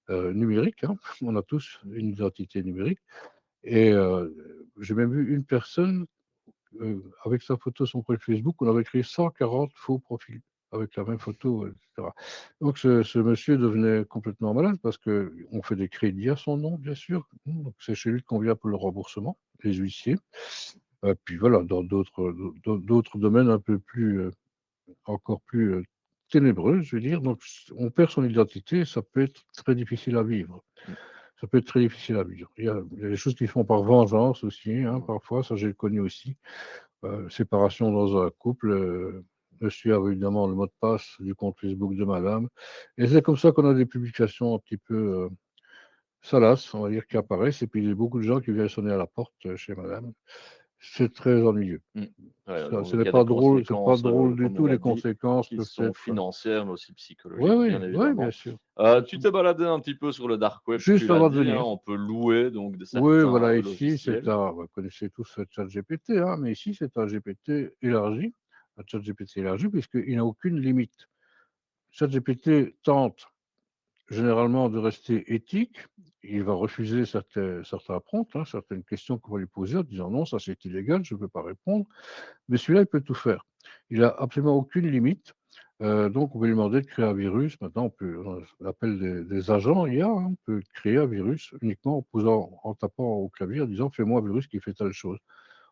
numérique, hein. On a tous une identité numérique. Et j'ai même vu une personne, avec sa photo, son profil Facebook, on avait créé 140 faux profils avec la même photo, et cetera. Donc ce monsieur devenait complètement malade parce qu'on fait des crédits à son nom, bien sûr. Donc c'est chez lui qu'on vient pour le remboursement, les huissiers. Puis voilà, dans d'autres domaines un peu plus, encore plus, ténébreux, je veux dire. Donc on perd son identité, ça peut être très difficile à vivre. Mmh. Ça peut être très difficile à vivre. Il y a des choses qui font par vengeance aussi, hein, Mmh. parfois, ça j'ai connu aussi. Séparation dans un couple, monsieur avait évidemment le mot de passe du compte Facebook de madame, et c'est comme ça qu'on a des publications un petit peu, salaces, on va dire, qui Mmh. apparaissent, et puis il y a beaucoup de gens qui viennent sonner à la porte, chez madame. C'est très ennuyeux. Mmh. Ouais, Ça, ce donc n'est il y a des pas drôle, c'est pas conséquences, drôle du comme tout. on a Les dit, conséquences qui peuvent sont être, financières, mais aussi oui, psychologiques, oui, bien oui, bien évidemment. sûr. Tu Mmh. t'es baladé un petit peu sur le dark web, tu Juste l'as avant de dit, hein, venir. on peut louer donc de Oui, certains voilà, ici, logiciels. vous connaissez tous ChatGPT, hein, mais ici, c'est un GPT élargi, un ChatGPT élargi, puisqu'il n'a aucune limite. ChatGPT tente généralement de rester éthique. Il va refuser certains prompts, hein, certaines questions qu'on va lui poser en disant non, ça c'est illégal, je ne peux pas répondre. Mais celui-là, il peut tout faire. Il n'a absolument aucune limite. Donc, on peut lui demander de créer un virus. Maintenant, on appelle des agents IA, hein. On peut créer un virus uniquement en tapant au clavier, en disant fais-moi un virus qui fait telle chose.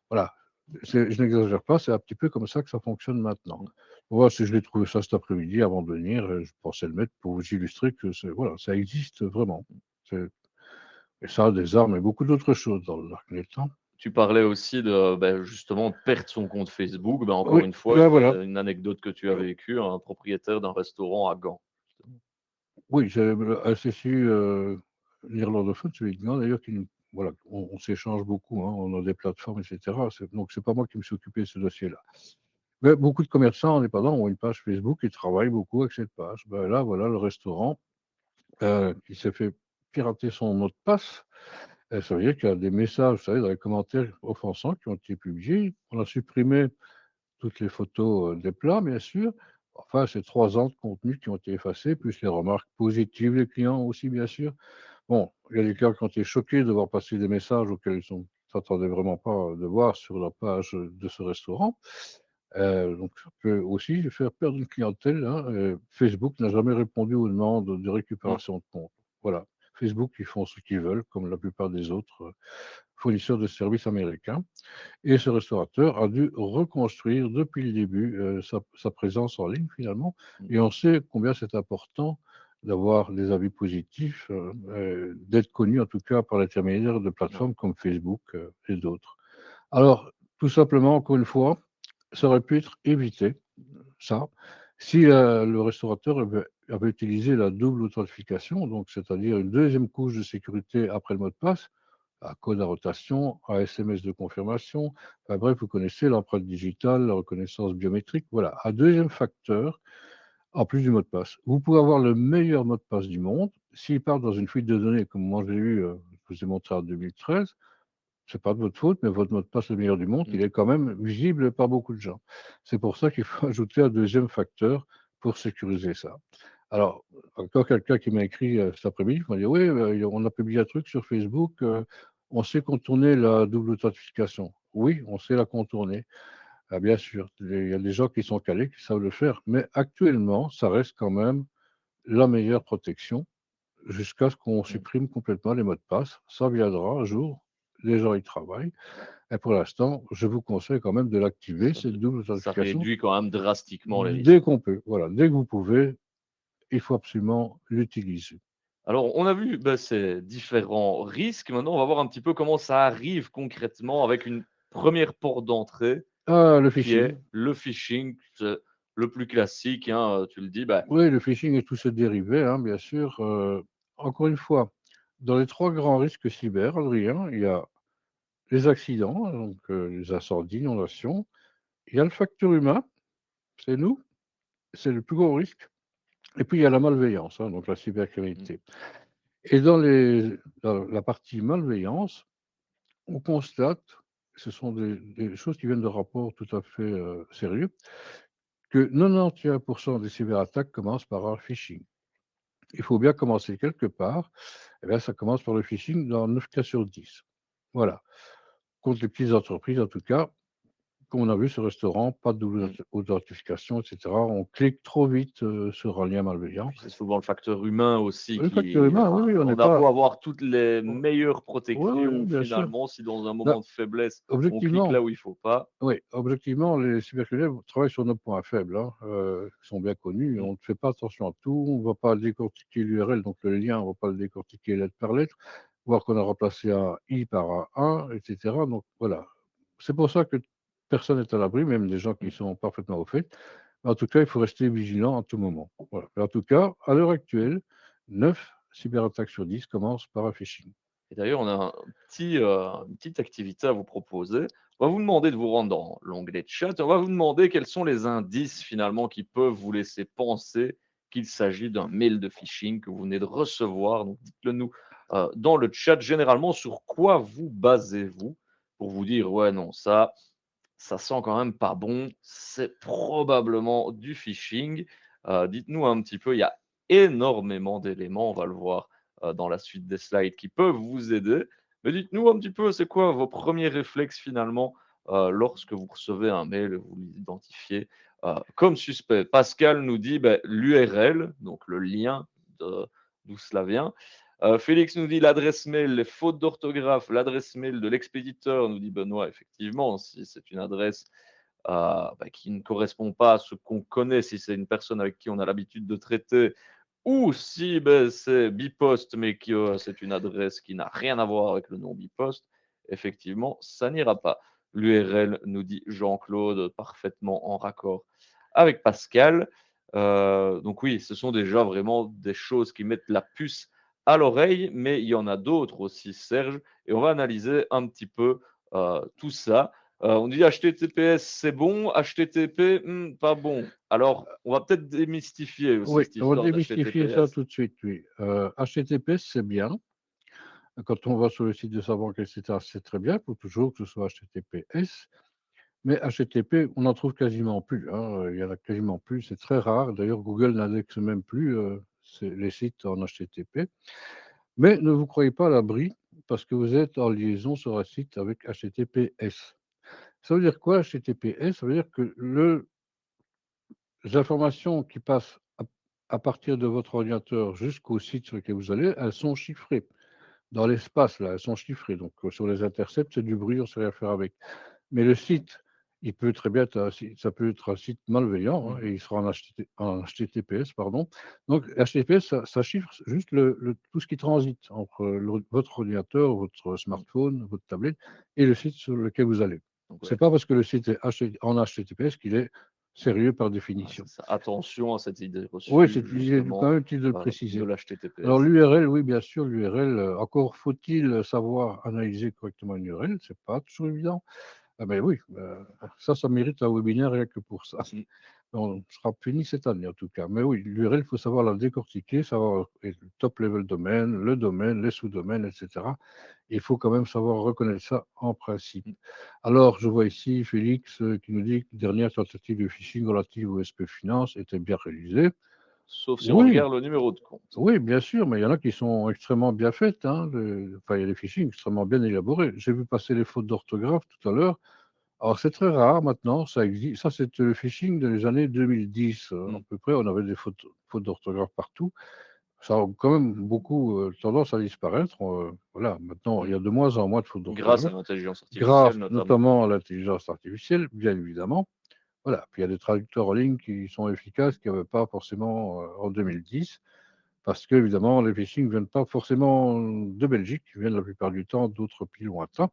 Voilà. Je n'exagère pas, c'est un petit peu comme ça que ça fonctionne maintenant. Mmh. Voilà, si je l'ai trouvé ça cet après-midi avant de venir, je pensais le mettre pour vous illustrer que voilà, ça existe vraiment. Et ça a des armes et beaucoup d'autres choses dans le darknet, hein. Tu parlais aussi de, justement perdre son compte Facebook. Encore Oui, une fois, là voilà. une anecdote que tu as vécue, un propriétaire d'un restaurant à Gand, justement. Oui, j'ai un CCU, néerlandophone, celui de Gand d'ailleurs, voilà, on s'échange beaucoup, hein, on a des plateformes, et cetera. Donc c'est pas moi qui me suis occupé de ce dossier-là. Mais beaucoup de commerçants indépendants ont une page Facebook et travaillent beaucoup avec cette page. Ben là, voilà, le restaurant, qui s'est fait pirater son mot de passe. Ça veut dire qu'il y a des messages, vous savez, dans les commentaires offensants qui ont été publiés. On a supprimé toutes les photos, des plats, bien sûr. Enfin, c'est 3 ans de contenu qui ont été effacés, plus les remarques positives des clients aussi, bien sûr. Bon, il y a des clients qui ont été choqués de voir passer des messages auxquels ils ne s'attendaient vraiment pas de voir sur la page, de ce restaurant. Donc ça peut aussi faire perdre une clientèle, hein. Facebook n'a jamais répondu aux demandes de Mmh. récupération de comptes. Voilà. Facebook, ils font ce qu'ils veulent, comme la plupart des autres, fournisseurs de services américains. Et ce restaurateur a dû reconstruire depuis le début, sa présence en ligne finalement, Mmh. et on sait combien c'est important d'avoir des avis positifs, d'être connu en tout cas par l'intermédiaire de Ouais. plateformes comme Facebook, et d'autres. Alors, tout simplement, encore une fois, ça aurait pu être évité, ça, si, le restaurateur avait utilisé la double authentification, donc c'est-à-dire une deuxième couche de sécurité après le mot de passe, à code à rotation, à SMS de confirmation, enfin bref, vous connaissez l'empreinte digitale, la reconnaissance biométrique, voilà, un deuxième facteur en plus du mot de passe. Vous pouvez avoir le meilleur mot de passe du monde, s'il part dans une fuite de données comme moi j'ai eu, je vous ai montré en 2013, c'est pas de votre faute, mais votre mot de passe le meilleur du monde, Mmh. il est quand même visible par beaucoup de gens. C'est pour ça qu'il faut ajouter un deuxième facteur pour sécuriser ça. Alors, encore quelqu'un qui m'a écrit, cet après-midi, qui m'a dit: «Oui, on a publié un truc sur Facebook, on sait contourner la double authentification». Oui, on sait la contourner. Ah bien sûr, il y a des gens qui sont calés, qui savent le faire, mais actuellement, ça reste quand même la meilleure protection jusqu'à ce qu'on Mmh. supprime complètement les mots de passe. Ça viendra un jour, les gens y travaillent, et pour l'instant, je vous conseille quand même de l'activer, Ça cette double ça authentification, réduit quand même drastiquement les dès risques. qu'on peut. Voilà, dès que vous pouvez, il faut absolument l'utiliser. Alors, on a vu ces différents risques. Maintenant, on va voir un petit peu comment ça arrive concrètement avec une première porte d'entrée Ah, le qui est phishing. le phishing. C'est le plus classique, hein, tu le dis, Oui, le phishing et tous ses dérivés, hein, bien sûr. Encore une fois, dans les 3 grands risques cyber, Adrien, il y a les accidents, hein, donc les incendies, inondations. Il y a le facteur humain, c'est nous, c'est le plus gros risque. Et puis il y a la malveillance, hein, donc la mmh, cybercriminalité. Et dans la partie malveillance, on constate, ce sont des choses qui viennent de rapports tout à fait sérieux, que 91% des cyberattaques commencent par un phishing. Il faut bien commencer quelque part. Et bien, ça commence par le phishing dans 9 cas sur 10. Voilà. Contre les petites entreprises, en tout cas, comme on a vu ce restaurant, pas de double mmh. authentification, et cetera. On clique trop vite sur un lien malveillant. Puis c'est souvent le facteur humain aussi Le facteur qui humain, oui, enfin, oui, on n'est on a pas. beau avoir toutes les Oui, meilleures oui, protections, bien sûr. finalement, si dans un Là, moment de faiblesse, on clique objectivement, là où il faut pas. oui, objectivement, les cybercriminels travaillent sur nos points faibles, hein, qui sont bien connus. Mmh, On ne fait pas attention à tout. On ne va pas décortiquer l'URL, donc le lien, on ne va pas le décortiquer lettre par lettre, voir qu'on a remplacé un i par un 1, etc. Donc voilà. C'est pour ça que personne n'est à l'abri, même des gens qui mmh. sont parfaitement au fait. En tout cas, il faut rester vigilant à tout moment. Voilà. Mais en tout cas, à l'heure actuelle, 9 cyberattaques sur 10 commencent par un phishing. Et d'ailleurs, on a une petite activité à vous proposer. On va vous demander de vous rendre dans l'onglet chat et on va vous demander quels sont les indices finalement qui peuvent vous laisser penser qu'il s'agit d'un mail de phishing que vous venez de recevoir. Donc dites-le nous, dans le chat. Généralement, sur quoi vous basez-vous pour vous dire: «Ouais, non, ça sent quand même pas bon, c'est probablement du phishing». Dites-nous un petit peu, il y a énormément d'éléments, on va le voir, dans la suite des slides qui peuvent vous aider. Mais dites-nous un petit peu, c'est quoi vos premiers réflexes finalement, lorsque vous recevez un mail et vous l'identifiez, comme suspect? Pascal nous dit, l'URL, donc le lien de d'où cela vient. Félix nous dit l'adresse mail, les fautes d'orthographe, l'adresse mail de l'expéditeur, nous dit Benoît. Effectivement, si c'est une adresse qui ne correspond pas à ce qu'on connaît, si c'est une personne avec qui on a l'habitude de traiter, ou si c'est Bipost, mais que c'est une adresse qui n'a rien à voir avec le nom Bipost, effectivement, ça n'ira pas. L'URL, nous dit Jean-Claude, parfaitement en raccord avec Pascal. Donc oui, ce sont déjà vraiment des choses qui mettent la puce à l'oreille, mais il y en a d'autres aussi, Serge, et on va analyser un petit peu tout ça. On dit HTTPS, c'est bon, HTTP, pas bon. Alors, on va peut-être démystifier aussi Oui, cette on va histoire démystifier ça d'HTTPS. tout de suite, oui. HTTPS, c'est bien. Quand on va sur le site de sa banque, etc., c'est très bien. Il faut toujours que ce soit HTTPS. Mais HTTP, on n'en trouve quasiment plus, hein. Il y en a quasiment plus. C'est très rare. D'ailleurs, Google n'indexe même plus les sites en HTTP. Mais ne vous croyez pas à l'abri parce que vous êtes en liaison sur un site avec HTTPS. Ça veut dire quoi, HTTPS? Ça veut dire que les informations qui passent à partir de votre ordinateur jusqu'au site sur lequel vous allez, elles sont chiffrées. Dans l'espace, là, elles sont chiffrées. Donc, sur les intercepts, c'est du bruit, on ne sait rien faire avec. Mais le site, il peut très bien être ça peut être un site malveillant, hein, Mmh. et il sera en HTTPS, pardon. Donc, HTTPS, ça chiffre juste tout ce qui transite entre votre ordinateur, votre Mmh. smartphone, votre tablette et le site sur lequel vous allez. Donc C'est ouais, pas parce que le site est en HTTPS qu'il est sérieux par ouais, définition. c'est ça. Attention à cette idée Oui, reçue il est quand justement, même utile de le de préciser. Alors l'HTTPS. l'URL, oui, bien sûr, l'URL, encore faut-il savoir analyser correctement une URL, c'est pas toujours évident. Ah mais oui, ça mérite un webinaire rien que pour ça. Mmh. On sera puni cette année en tout cas. Mais oui, l'URL, il faut savoir la décortiquer, savoir le top level domaine, les sous-domaines, et cetera. Il faut quand même savoir reconnaître ça en principe. Mmh. Alors, je vois ici Félix qui nous dit que dernière tentative de phishing relative au SP Finance était bien réalisée. Sauf si on Oui, regarde le numéro de compte. oui, bien sûr, mais il y en a qui sont extrêmement bien faites, hein, enfin, il y a des phishing extrêmement bien élaborés. J'ai vu passer les fautes d'orthographe tout à l'heure. Alors c'est très rare maintenant, ça existe. Ça, c'est le phishing des années 2010, à Mmh. peu près. On avait des fautes d'orthographe partout. Ça a quand même beaucoup tendance à disparaître. Voilà, maintenant, il Mmh. y a de moins en moins de fautes Grâce à d'orthographe, l'intelligence grâce artificielle notamment. notamment à l'intelligence artificielle, bien évidemment. Voilà, puis il y a des traducteurs en ligne qui sont efficaces, qu'il n'y avait pas forcément en 2010, parce qu'évidemment, les phishing ne viennent pas forcément de Belgique, ils viennent la plupart du temps d'autres pays lointains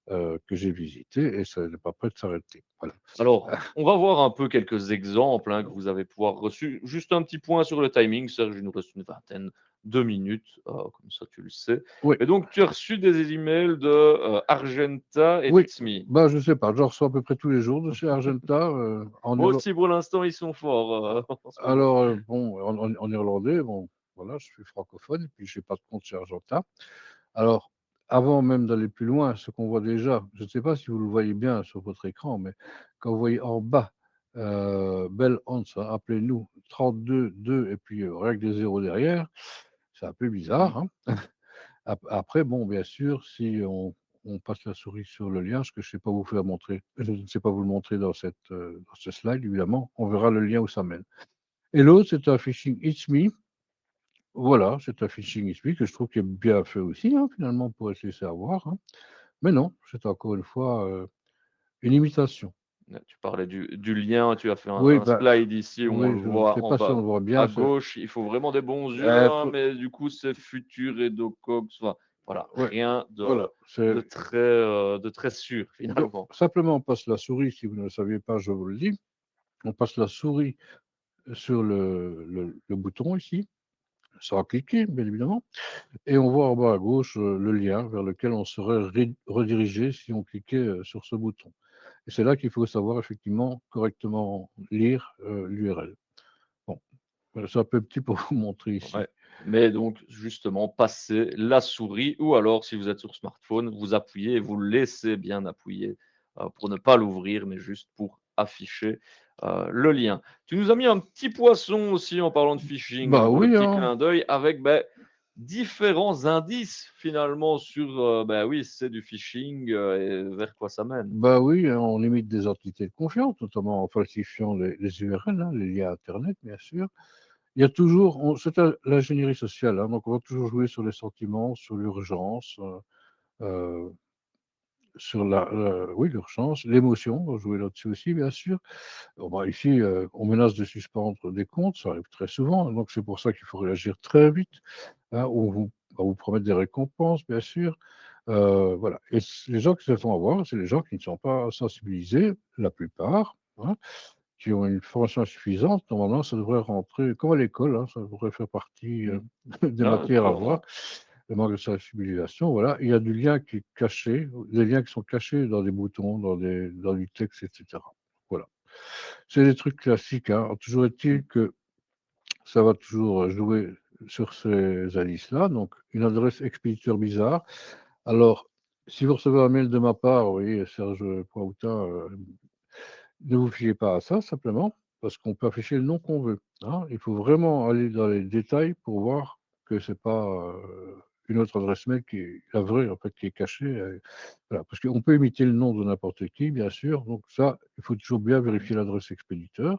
que j'ai visités, et ça n'est pas prêt de s'arrêter. Voilà. Alors, on va voir un peu quelques exemples, hein, que vous avez pouvoir reçus. Juste un petit point sur le timing, Serge, il nous reste une vingtaine de minutes, comme ça tu le sais. Oui, Et donc tu as reçu des emails de, Argenta et oui, d'Itsme. bah, je ne sais pas, j'en reçois à peu près tous les jours de chez Argenta. Moi aussi pour l'instant, ils sont forts, en ce moment. Alors, bon, en irlandais, bon, voilà, je suis francophone, et puis je n'ai pas de compte chez Argenta. Alors, avant même d'aller plus loin, ce qu'on voit déjà, je ne sais pas si vous le voyez bien sur votre écran, mais quand vous voyez en bas, Bell Hans, hein, appelez-nous 32 2 et puis rien que des zéros derrière, c'est un peu Mmh. bizarre, hein. Après, bon, bien sûr, si on passe la souris sur le lien, ce que je ne sais pas vous faire montrer, je ne sais pas vous le montrer dans ce slide, évidemment, on verra le lien où ça mène. Et l'autre, c'est un phishing It's Me. Voilà, c'est un phishing It's Me que je trouve qui est bien fait aussi, hein, finalement, pour se laisser avoir, hein. Mais non, c'est encore une fois une imitation. Tu parlais du lien, tu as fait un Oui, bah, slide ici où on oui, le je ne voit sais en pas si on bas le voit à bien. gauche. Il faut vraiment des bons yeux, hein, Faut, mais du coup, c'est Futur et Docox, enfin, voilà, ouais, rien voilà. de très sûr Donc, finalement. simplement, on passe la souris, si vous ne le saviez pas, je vous le dis. On passe la souris sur le bouton ici, sans cliquer, bien évidemment. Et on voit en bas à gauche le lien vers lequel on serait redirigé si on cliquait sur ce bouton. Et c'est là qu'il faut savoir effectivement correctement lire l'URL. Bon, voilà, c'est un peu petit pour vous montrer ici. Ouais, mais donc justement, passez la souris ou alors si vous êtes sur smartphone, vous appuyez et vous laissez bien appuyer, pour ne pas l'ouvrir, mais juste pour afficher, le lien. Tu nous as mis un petit poisson aussi en parlant de phishing, Bah pour le oui, petit hein. clin d'œil avec, beh, différents indices finalement sur, bah, oui, c'est du phishing, et vers quoi ça mène. Bah oui, hein, on imite des entités de confiance, notamment en falsifiant les URL, hein, les liens Internet, bien sûr. Il y a toujours, c'est l'ingénierie sociale, hein, donc on va toujours jouer sur les sentiments, sur l'urgence, euh, sur oui, l'urgence, l'émotion, on va jouer là-dessus aussi, bien sûr. Bon, bah, ici, on menace de suspendre des comptes, ça arrive très souvent, donc c'est pour ça qu'il faut réagir très vite, hein, on va vous promettre des récompenses, bien sûr. Voilà. Et les gens qui se font avoir, c'est les gens qui ne sont pas sensibilisés, la plupart, hein, qui ont une formation insuffisante. Normalement, ça devrait rentrer, comme à l'école, hein, ça devrait faire partie Mmh. des Ah, matières à voir. clairement. Le manque de sensibilisation, voilà. Il y a du lien qui est caché, des liens qui sont cachés dans des boutons, dans du texte, etc. Voilà. C'est des trucs classiques, hein. Toujours est-il que ça va toujours jouer sur ces indices-là. Donc, une adresse expéditeur bizarre. Alors, si vous recevez un mail de ma part, oui, Serge Poitin, ne vous fiez pas à ça, simplement, parce qu'on peut afficher le nom qu'on veut, hein. Il faut vraiment aller dans les détails pour voir que c'est pas une autre adresse mail qui est la vraie, en fait, qui est cachée. Voilà. Parce qu'on peut imiter le nom de n'importe qui, bien sûr. Donc, ça, il faut toujours bien Mmh. vérifier l'adresse expéditeur.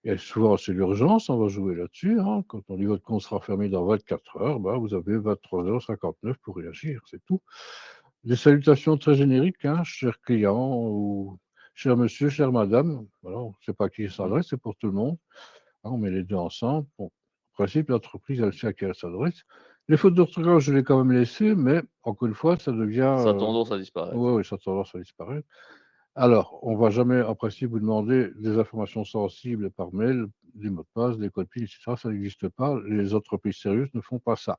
Et souvent, c'est l'urgence, on va jouer là-dessus, hein. Quand on dit votre compte sera fermé dans 24 heures, bah, vous avez 23h59 pour réagir, c'est tout. Des salutations très génériques, hein, cher client ou cher monsieur, chère madame. Voilà, on ne sait pas à qui il Mmh. s'adresse, c'est pour tout le monde, hein, on met les deux ensemble. Bon, en principe, l'entreprise, elle sait à qui elle s'adresse. Les fautes d'orthographe, je l'ai quand même laissées, mais encore une fois, ça devient. Ça a tendance à Ouais, disparaître. ouais, ça a tendance à disparaître. Alors, on ne va jamais, en principe, vous demander des informations sensibles par mail, des mots de passe, des codes PIN, etc. Ça n'existe pas. Les entreprises sérieuses ne font pas ça.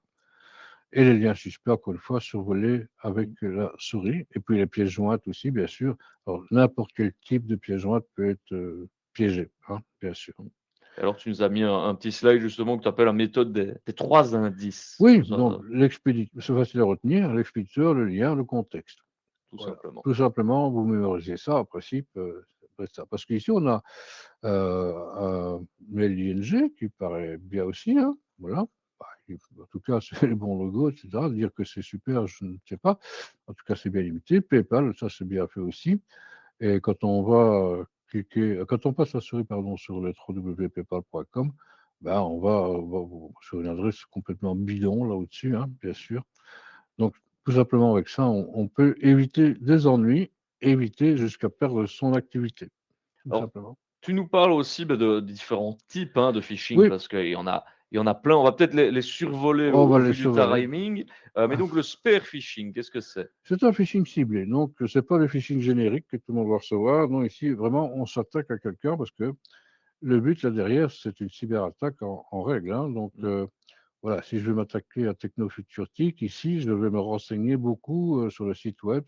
Et les liens suspects, encore une fois, survolés avec Mmh. la souris. Et puis les pièces jointes aussi, bien sûr. Alors, n'importe quel type de pièce jointe peut être piégé, hein, bien sûr. Mmh. Alors tu nous as mis un petit slide justement que tu appelles la méthode des 3 indices. Oui, Ça, donc l'expéditeur, c'est facile à retenir, l'expéditeur, le lien, le contexte. tout Voilà. simplement. Tout simplement, vous mémorisez ça, en principe, ça doit être ça. Parce qu'ici, on a un mail ING qui paraît bien aussi, hein, voilà. Bah, en tout cas, c'est les bons logos, etc. Dire que c'est super, je ne sais pas. En tout cas, c'est bien limité. PayPal, ça, c'est bien fait aussi. Et quand on va cliquer, quand on passe la souris, pardon, sur le www.paypal.com, ben, on va sur une adresse complètement bidon, là au-dessus, hein, bien sûr. Donc, tout simplement avec ça, on peut éviter des ennuis, éviter jusqu'à perdre son activité. tout Alors, simplement. tu nous parles aussi, bah, de différents types, hein, de phishing Oui, parce qu'il y en a plein. On va peut-être les survoler on au va les vu du survoler. timing, mais donc le spear phishing, qu'est-ce que c'est? C'est un phishing ciblé, donc c'est pas le phishing générique que tout le monde va recevoir. Non, ici, vraiment, on s'attaque à quelqu'un parce que le but là derrière, c'est une cyberattaque en règle, hein. Donc, Mmh. voilà, si je veux m'attaquer à Techno Future Tech, ici, je vais me renseigner beaucoup sur le site web,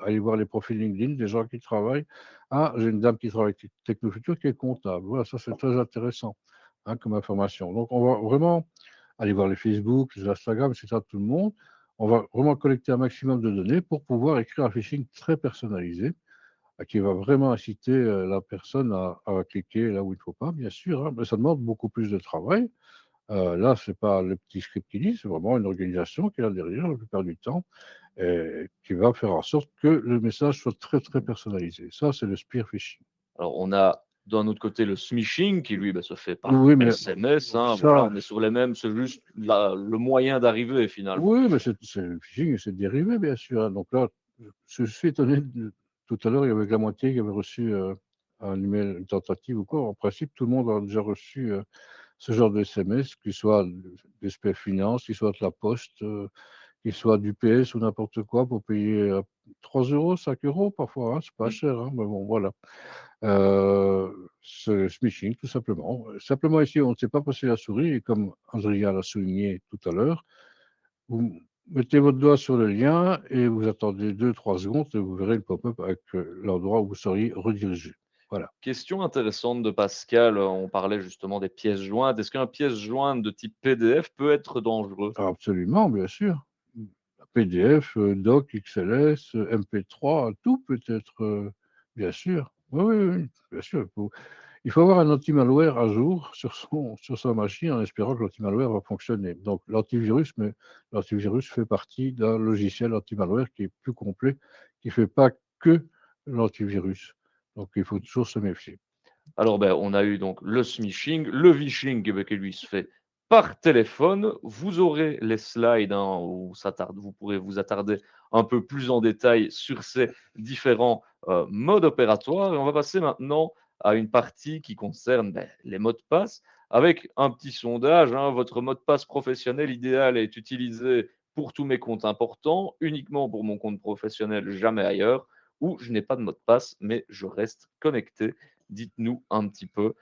aller voir les profils LinkedIn des gens qui travaillent. Ah, j'ai une dame qui travaille avec Techno Future qui est comptable. Voilà, ça c'est très intéressant, hein, comme information. Donc, on va vraiment aller voir les Facebook, les Instagram, etc. de tout le monde. On va vraiment collecter un maximum de données pour pouvoir écrire un phishing très personnalisé qui va vraiment inciter la personne à cliquer là où il ne faut pas, bien sûr, hein, mais ça demande beaucoup plus de travail. Là, ce n'est pas le petit script qui lit, c'est vraiment une organisation qui est là derrière la plupart du temps et qui va faire en sorte que le message soit très, très personnalisé. Ça, c'est le spear phishing. Alors on a d'un autre côté le smishing qui lui, bah, se fait par Oui, mais SMS, hein, voilà, ça, on est sur les mêmes, c'est juste le moyen d'arriver finalement. oui, mais c'est le phishing et c'est dérivé, bien sûr, hein. Donc là, je suis étonné. Tout à l'heure, il y avait que la moitié qui avait reçu un email, une tentative ou quoi. En principe, tout le monde a déjà reçu ce genre de SMS, qu'il soit des spé finance, qu'il soit de la poste, qu'il soit d'UPS ou n'importe quoi pour payer 3 €, 5 € parfois, hein, c'est pas Mmh. cher, hein, mais bon, voilà. C'est smishing, tout simplement. Simplement ici, on ne sait pas passer la souris et comme Adrien l'a souligné tout à l'heure, vous mettez votre doigt sur le lien et vous attendez 2 3 secondes et vous verrez le pop-up avec l'endroit où vous seriez redirigé. Voilà. Question intéressante de Pascal, on parlait justement des pièces jointes. Est-ce qu'un pièce jointe de type PDF peut être dangereux? Absolument, bien sûr. PDF, doc, XLS, MP3, tout peut être, bien sûr. Oui, oui, oui, bien sûr. Il faut avoir un anti-malware à jour sur sa machine en espérant que l'anti-malware va fonctionner. Donc l'antivirus, mais l'antivirus fait partie d'un logiciel anti-malware qui est plus complet, qui ne fait pas que l'antivirus. Donc il faut toujours se méfier. Alors, ben, on a eu donc le smishing, le vishing, eh beh, qui lui se fait par téléphone. Vous aurez les slides, hein, où vous pourrez vous attarder un peu plus en détail sur ces différents modes opératoires. Et on va passer maintenant à une partie qui concerne ben, les mots de passe, avec un petit sondage, hein. Votre mot de passe professionnel idéal est utilisé pour tous mes comptes importants, uniquement pour mon compte professionnel, jamais ailleurs, ou je n'ai pas de mot de passe, mais je reste connecté. Dites-nous un petit peu,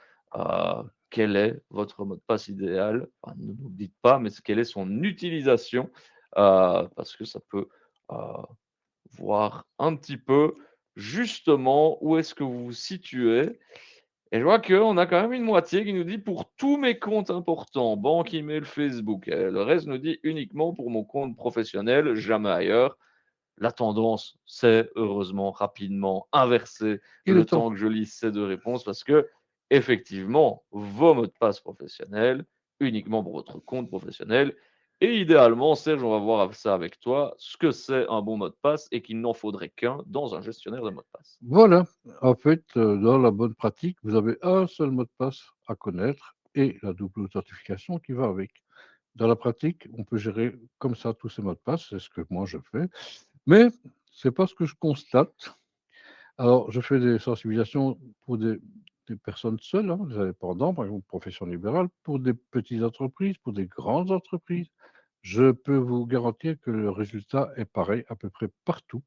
quel est votre mot de passe idéal? Enfin, ne nous le dites pas, mais quelle est son utilisation? Parce que ça peut, heu, voir un petit peu justement où est-ce que vous vous situez et je vois qu'on a quand même une moitié qui nous dit: «Pour tous mes comptes importants, banque, email, Facebook», le reste nous dit: «Uniquement pour mon compte professionnel, jamais ailleurs». La tendance s'est heureusement rapidement inversée Il est le temps. temps que je lise ces 2 réponses parce que effectivement, vos mots de passe professionnels, uniquement pour votre compte professionnel et idéalement, Serge, on va voir ça avec toi, ce que c'est un bon mot de passe et qu'il n'en faudrait qu'un dans un gestionnaire de mots de passe. Voilà, en fait, dans la bonne pratique, vous avez un seul mot de passe à connaître et la double authentification qui va avec. Dans la pratique, on peut gérer comme ça tous ces mots de passe, c'est ce que moi je fais, mais c'est pas ce que je constate. Alors, je fais des sensibilisations pour des personnes seules, hein, des indépendants, par exemple, profession libérale, pour des petites entreprises, pour des grandes entreprises. Je peux vous garantir que le résultat est pareil à peu près partout.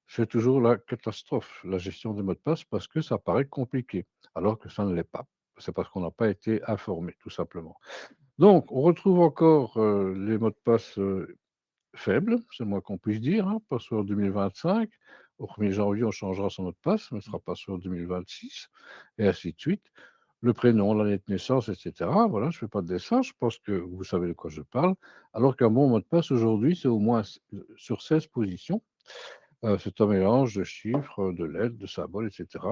C'est toujours la catastrophe, la gestion des mots de passe, parce que ça paraît compliqué, alors que ça ne l'est pas. C'est parce qu'on n'a pas été informé, tout simplement. Donc, on retrouve encore les mots de passe faible, c'est le moins qu'on puisse dire, hein, password 2025. Au 1er janvier, on changera son mot de passe, mais ce ne sera password 2026, et ainsi de suite. Le prénom, l'année de naissance, etc. Voilà, je ne fais pas de dessin, je pense que vous savez de quoi je parle. Alors qu'un bon mot de passe aujourd'hui, c'est au moins sur 16 positions. C'est un mélange de chiffres, de lettres, de symboles, etc.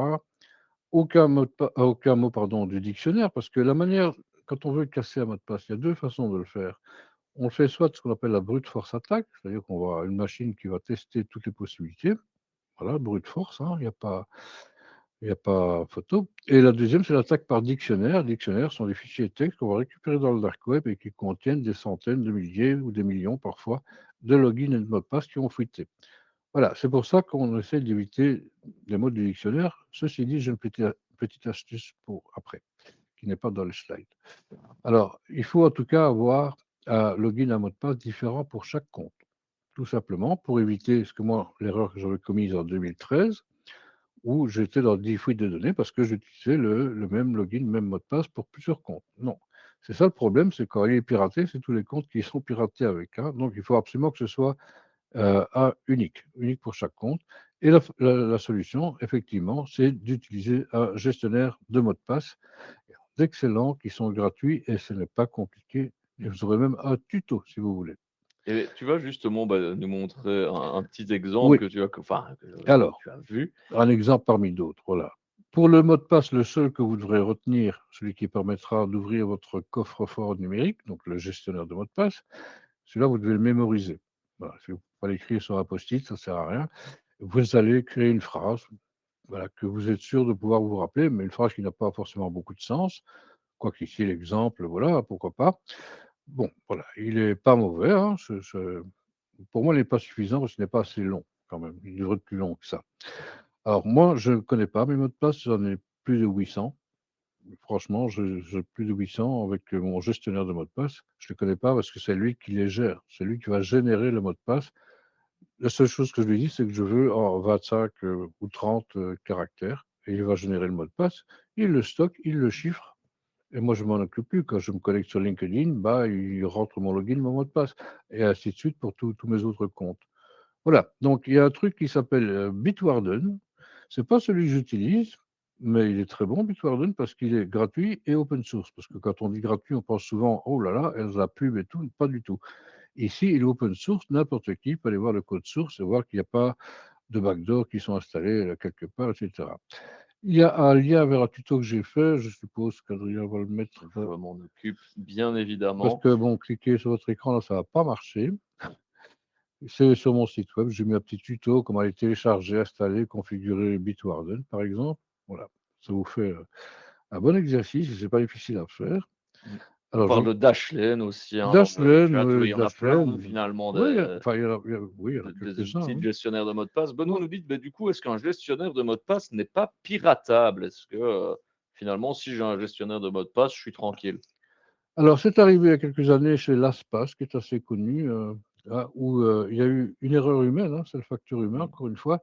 Aucun mot pardon, du dictionnaire, parce que la manière, quand on veut casser un mot de passe, il y a deux façons de le faire. On fait soit ce qu'on appelle la brute force attaque, c'est-à-dire qu'on va une machine qui va tester toutes les possibilités. Voilà, brute force, hein, il y a pas photo. Et la deuxième, c'est l'attaque par dictionnaire. Dictionnaires sont des fichiers texte qu'on va récupérer dans le dark web et qui contiennent des centaines de milliers ou des millions parfois de logins et de mots de passe qui ont fuité. Voilà, c'est pour ça qu'on essaie d'éviter les mots du dictionnaire. Ceci dit, je ne petite astuce pour après, qui n'est pas dans le slide. Alors, il faut en tout cas avoir un login, un mot de passe différent pour chaque compte. Tout simplement pour éviter ce que moi, l'erreur que j'avais commise en 2013, où j'étais dans 10 fuites de données parce que j'utilisais le même login, le même mot de passe pour plusieurs comptes. Non. C'est ça le problème, c'est quand il est piraté, c'est tous les comptes qui sont piratés avec. Hein. Donc, il faut absolument que ce soit unique pour chaque compte. Et la solution, effectivement, c'est d'utiliser un gestionnaire de mots de passe d'excellents qui sont gratuits et ce n'est pas compliqué. Et vous aurez même un tuto si vous voulez. Et tu vas justement, nous montrer un petit exemple Oui, que tu as enfin, que alors, tu as vu. un exemple parmi d'autres, voilà. Pour le mot de passe, le seul que vous devrez retenir, celui qui permettra d'ouvrir votre coffre-fort numérique, donc le gestionnaire de mots de passe, celui-là, vous devez le mémoriser. Voilà, si vous pas l'écrire sur un post-it, ça ne sert à rien. Vous allez créer une phrase, voilà, que vous êtes sûr de pouvoir vous rappeler, mais une phrase qui n'a pas forcément beaucoup de sens. Quoiqu'ici, l'exemple, voilà, pourquoi pas. Bon, voilà, il est pas mauvais, hein, pour moi, il n'est pas suffisant parce qu'il n'est pas assez long quand même. Il devrait être plus long que ça. Alors moi, je ne connais pas mes mots de passe, j'en ai plus de 800. Franchement, j'ai plus de 800 avec mon gestionnaire de mots de passe. Je ne le connais pas parce que c'est lui qui les gère. C'est lui qui va générer le mot de passe. La seule chose que je lui dis, c'est que je veux en 25 ou 30 caractères et il va générer le mot de passe. Il le stocke, il le chiffre et moi, je m'en occupe plus. Quand je me connecte sur LinkedIn, bah, il rentre mon login, mon mot de passe et ainsi de suite pour tous mes autres comptes. Voilà, donc il y a un truc qui s'appelle Bitwarden. C'est pas celui que j'utilise, mais il est très bon, Bitwarden, parce qu'il est gratuit et open source. Parce que quand on dit gratuit, on pense souvent, oh là là, la pub et tout, pas du tout. Ici, il est open source, n'importe qui peut aller voir le code source et voir qu'il n'y a pas de backdoor qui sont installés quelque part, etc. Il y a un lien vers un tuto que j'ai fait, je suppose qu'Adrien va le mettre, Je m'en occupe, bien parce évidemment. que bon, cliquer sur votre écran, là, ça va pas marcher. C'est sur mon site web, j'ai mis un petit tuto, comment aller télécharger, installer, configurer Bitwarden, par exemple. Voilà, ça vous fait un bon exercice et c'est pas difficile à faire. Mmh. On Alors, parle de Dashlane aussi, hein, dans le Dashlane, chat. Oui, oui, il y en a plein, hein, Dashlane, finalement, oui, des enfin, oui, il y en a des quelques-uns, outils de oui. gestionnaire de mots de passe. Benoît Ouais. nous dit, du coup, est-ce qu'un gestionnaire de mots de passe n'est pas piratable? Est-ce que, finalement, si j'ai un gestionnaire de mots de passe, je suis tranquille? Alors, c'est arrivé il y a quelques années chez LastPass, qui est assez connu, où il y a eu une erreur humaine, hein, c'est le facteur humain, Mmh. encore une fois.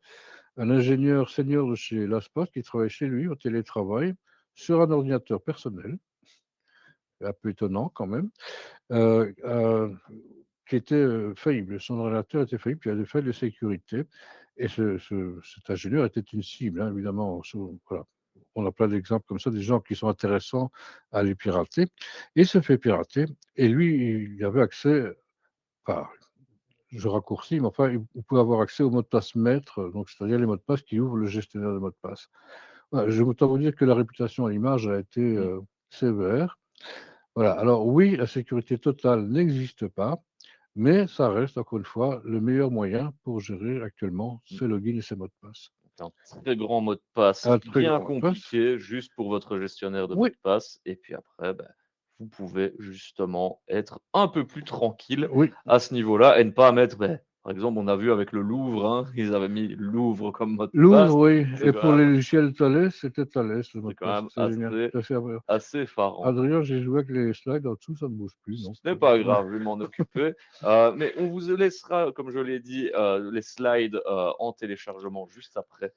Un ingénieur senior de chez LastPass qui travaille chez lui au télétravail sur un ordinateur personnel, un peu étonnant quand même, heu heu, qui était, faillible. Son ordinateur était faillible, puis il y a des failles de sécurité et cet ingénieur était une cible, hein, évidemment, voilà. On a plein d'exemples comme ça, des gens qui sont intéressants à les pirater. Il se fait pirater et lui, il avait accès, enfin, je raccourcis, mais enfin, il pouvait avoir accès au mot de passe maître, donc c'est-à-dire les mots de passe qui ouvrent le gestionnaire de mots de passe. Voilà, je autant vous dire que la réputation à l'image a été, Mmh. sévère. Voilà, alors oui, la sécurité totale n'existe pas, mais ça reste encore une fois le meilleur moyen pour gérer actuellement Mmh. ses logins et ses mots de passe. Un très grand mot de passe Un très bien grand mot de passe. compliqué, juste pour votre gestionnaire de mots Oui, de passe et puis après, vous pouvez justement être un peu plus tranquille oui. à ce niveau-là et ne pas mettre, par exemple, on a vu avec le Louvre, hein, ils avaient mis Louvre comme mot de Louvre, passe. oui, C'est et quand pour les même logiciels Thales, c'était Thales le mot c'est de quand passe, même c'est génial. Tout à fait. assez effarant. Adrien, j'ai joué avec les slides en dessous, ça ne bouge plus, Ce non. n'est pas grave, je vais m'en occuper. Mais on vous laissera, comme je l'ai dit, les slides, en téléchargement juste après,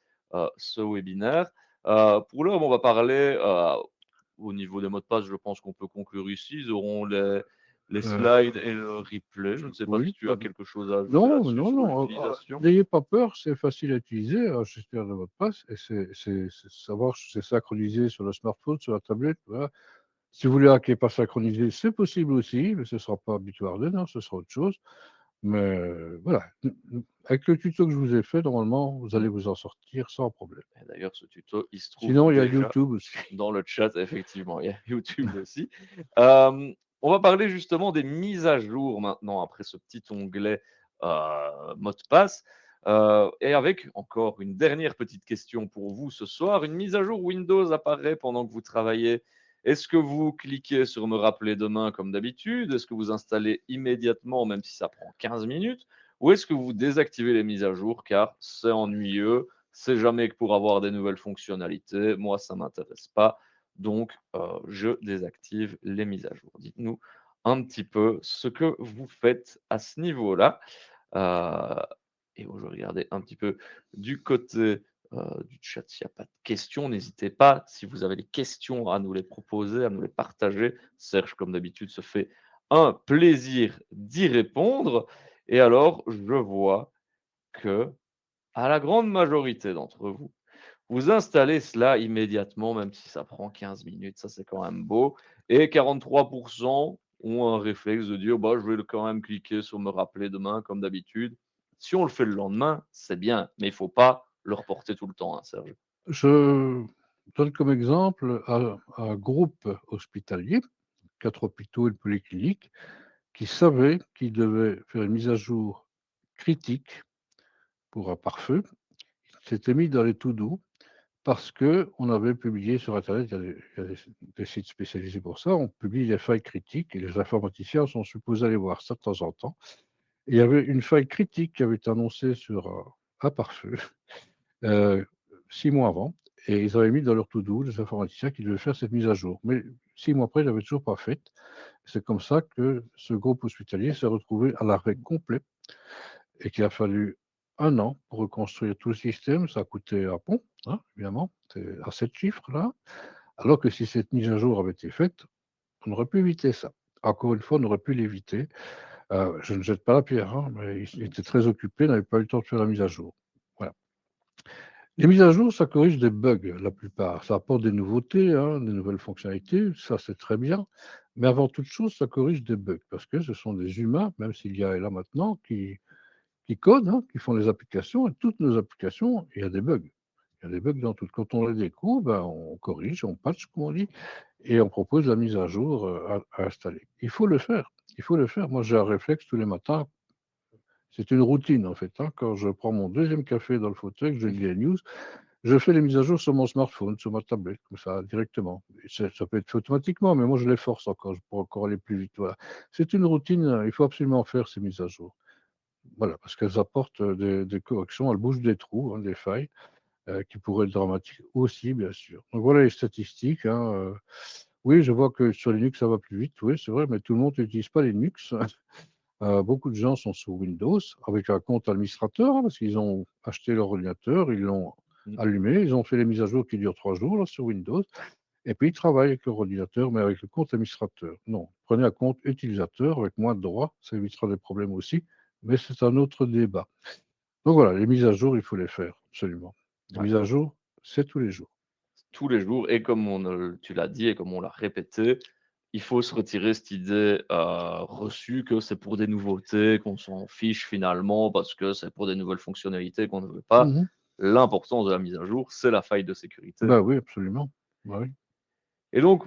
ce webinaire. Pour l'heure, on va parler, au niveau des mots de passe, je pense qu'on peut conclure ici. Ils auront les slides et le replay. Je ne sais pas si Oui, tu as quelque chose à ajouter non, là-dessus non, sur non, l'utilisation? n'ayez pas peur, c'est facile à utiliser, un gestionnaire de mot de passe et c'est savoir si c'est synchronisé sur le smartphone, sur la tablette, voilà. Si vous voulez un qui est pas synchronisé, c'est possible aussi, mais ce sera pas Bitwarden, hein, ce sera autre chose. Mais voilà, avec le tuto que je vous ai fait, normalement, vous Mmh. allez vous en sortir sans problème. Et d'ailleurs, ce tuto, il se trouve Sinon, il y a déjà YouTube aussi. dans le chat, effectivement, il y a YouTube aussi. On va parler justement des mises à jour maintenant, après ce petit onglet, mot de passe, et avec encore une dernière petite question pour vous ce soir. Une mise à jour Windows apparaît pendant que vous travaillez. Est-ce que vous cliquez sur «Me rappeler demain» comme d'habitude? Est-ce que vous installez immédiatement, même si ça prend 15 minutes? Ou est-ce que vous désactivez les mises à jour car c'est ennuyeux, C'est jamais que pour avoir des nouvelles fonctionnalités. Moi, ça m'intéresse pas. Donc, je désactive les mises à jour. Dites-nous un petit peu ce que vous faites à ce niveau-là. Heu et bon, je vais regarder un petit peu du côté, du chat s'il y a pas de questions. N'hésitez pas, si vous avez des questions, à nous les proposer, à nous les partager. Serge, comme d'habitude, se fait un plaisir d'y répondre. Et alors, je vois que, à la grande majorité d'entre vous, vous installez cela immédiatement, même si ça prend 15 minutes, ça c'est quand même beau. Et 43 ont un réflexe de dire: «Bah, je vais quand même cliquer sur me rappeler demain comme d'habitude». Si on le fait le lendemain, c'est bien, mais il faut pas le reporter tout le temps, hein, Serge. Je donne comme exemple un groupe hospitalier, 4 hôpitaux et une polyclinique, qui savaient qu'ils devaient faire une mise à jour critique pour un pare-feu. Ils s'étaient mis dans les to-do parce qu'on avait publié sur internet, il y a des sites spécialisés pour ça, on publie les failles critiques et les informaticiens sont supposés aller voir ça de temps en temps. Et il y avait une faille critique qui avait été annoncée sur un pare-feu, heu, 6 mois avant, et ils avaient mis dans leur to-do, les informaticiens, qu'ils devaient faire cette mise à jour. Mais 6 mois après, ils l'avaient toujours pas faite. C'est comme ça que ce groupe hospitalier s'est retrouvé à l'arrêt complet et qu'il a fallu 1 an pour reconstruire tout le système. Ça a coûté un pont, hein, évidemment, c'est à 7 chiffres-là, alors que si cette mise à jour avait été faite, on aurait pu éviter ça. Encore une fois, on aurait pu l'éviter. Je ne jette pas la pierre, hein, mais ils étaient très occupés, n'avaient pas eu le temps de faire la mise à jour. Voilà. Les mises à jour, ça corrige des bugs, la plupart. Ça apporte des nouveautés, hein, des nouvelles fonctionnalités, ça c'est très bien. Mais avant toute chose, ça corrige des bugs parce que ce sont des humains, même s'il y a là maintenant, qui codent, hein, qui font les applications, et toutes nos applications, il y a des bugs. Il y a des bugs dans toutes. Quand on les découvre, ben, on corrige, on patch, comme on dit, et on propose la mise à jour à installer. Il faut le faire. Il faut le faire. Moi, j'ai un réflexe tous les matins. C'est une routine, en fait, hein. Quand je prends mon deuxième café dans le fauteuil, que je lis les news, je fais les mises à jour sur mon smartphone, sur ma tablette, comme ça, directement. Et ça peut être fait automatiquement, mais moi, je les force encore pour encore aller plus vite. Voilà. C'est une routine, il faut absolument faire ces mises à jour. Voilà, parce qu'elles apportent des corrections, elles bouchent des trous, hein, des failles, qui pourraient être dramatiques aussi, bien sûr. Donc voilà les statistiques, hein. Oui, je vois que sur Linux, ça va plus vite, oui, c'est vrai, mais tout le monde n'utilise pas Linux. Beaucoup de gens sont sous Windows avec un compte administrateur, hein, parce qu'ils ont acheté leur ordinateur, ils l'ont Mmh. allumé, ils ont fait les mises à jour qui durent 3 jours là, sur Windows, et puis ils travaillent avec leur ordinateur, mais avec le compte administrateur. Non, prenez un compte utilisateur avec moins de droits, ça évitera des problèmes aussi, mais c'est un autre débat. Donc voilà, les mises à jour, il faut les faire, absolument. Les Ouais, mises à jour, c'est tous les jours. tous les jours. Et comme tu l'as dit et comme on l'a répété, il faut se retirer cette idée, reçue que c'est pour des nouveautés, qu'on s'en fiche finalement parce que c'est pour des nouvelles fonctionnalités qu'on ne veut pas. Mmh. L'importance de la mise à jour, c'est la faille de sécurité. Bah oui, absolument. Bah oui. Et donc,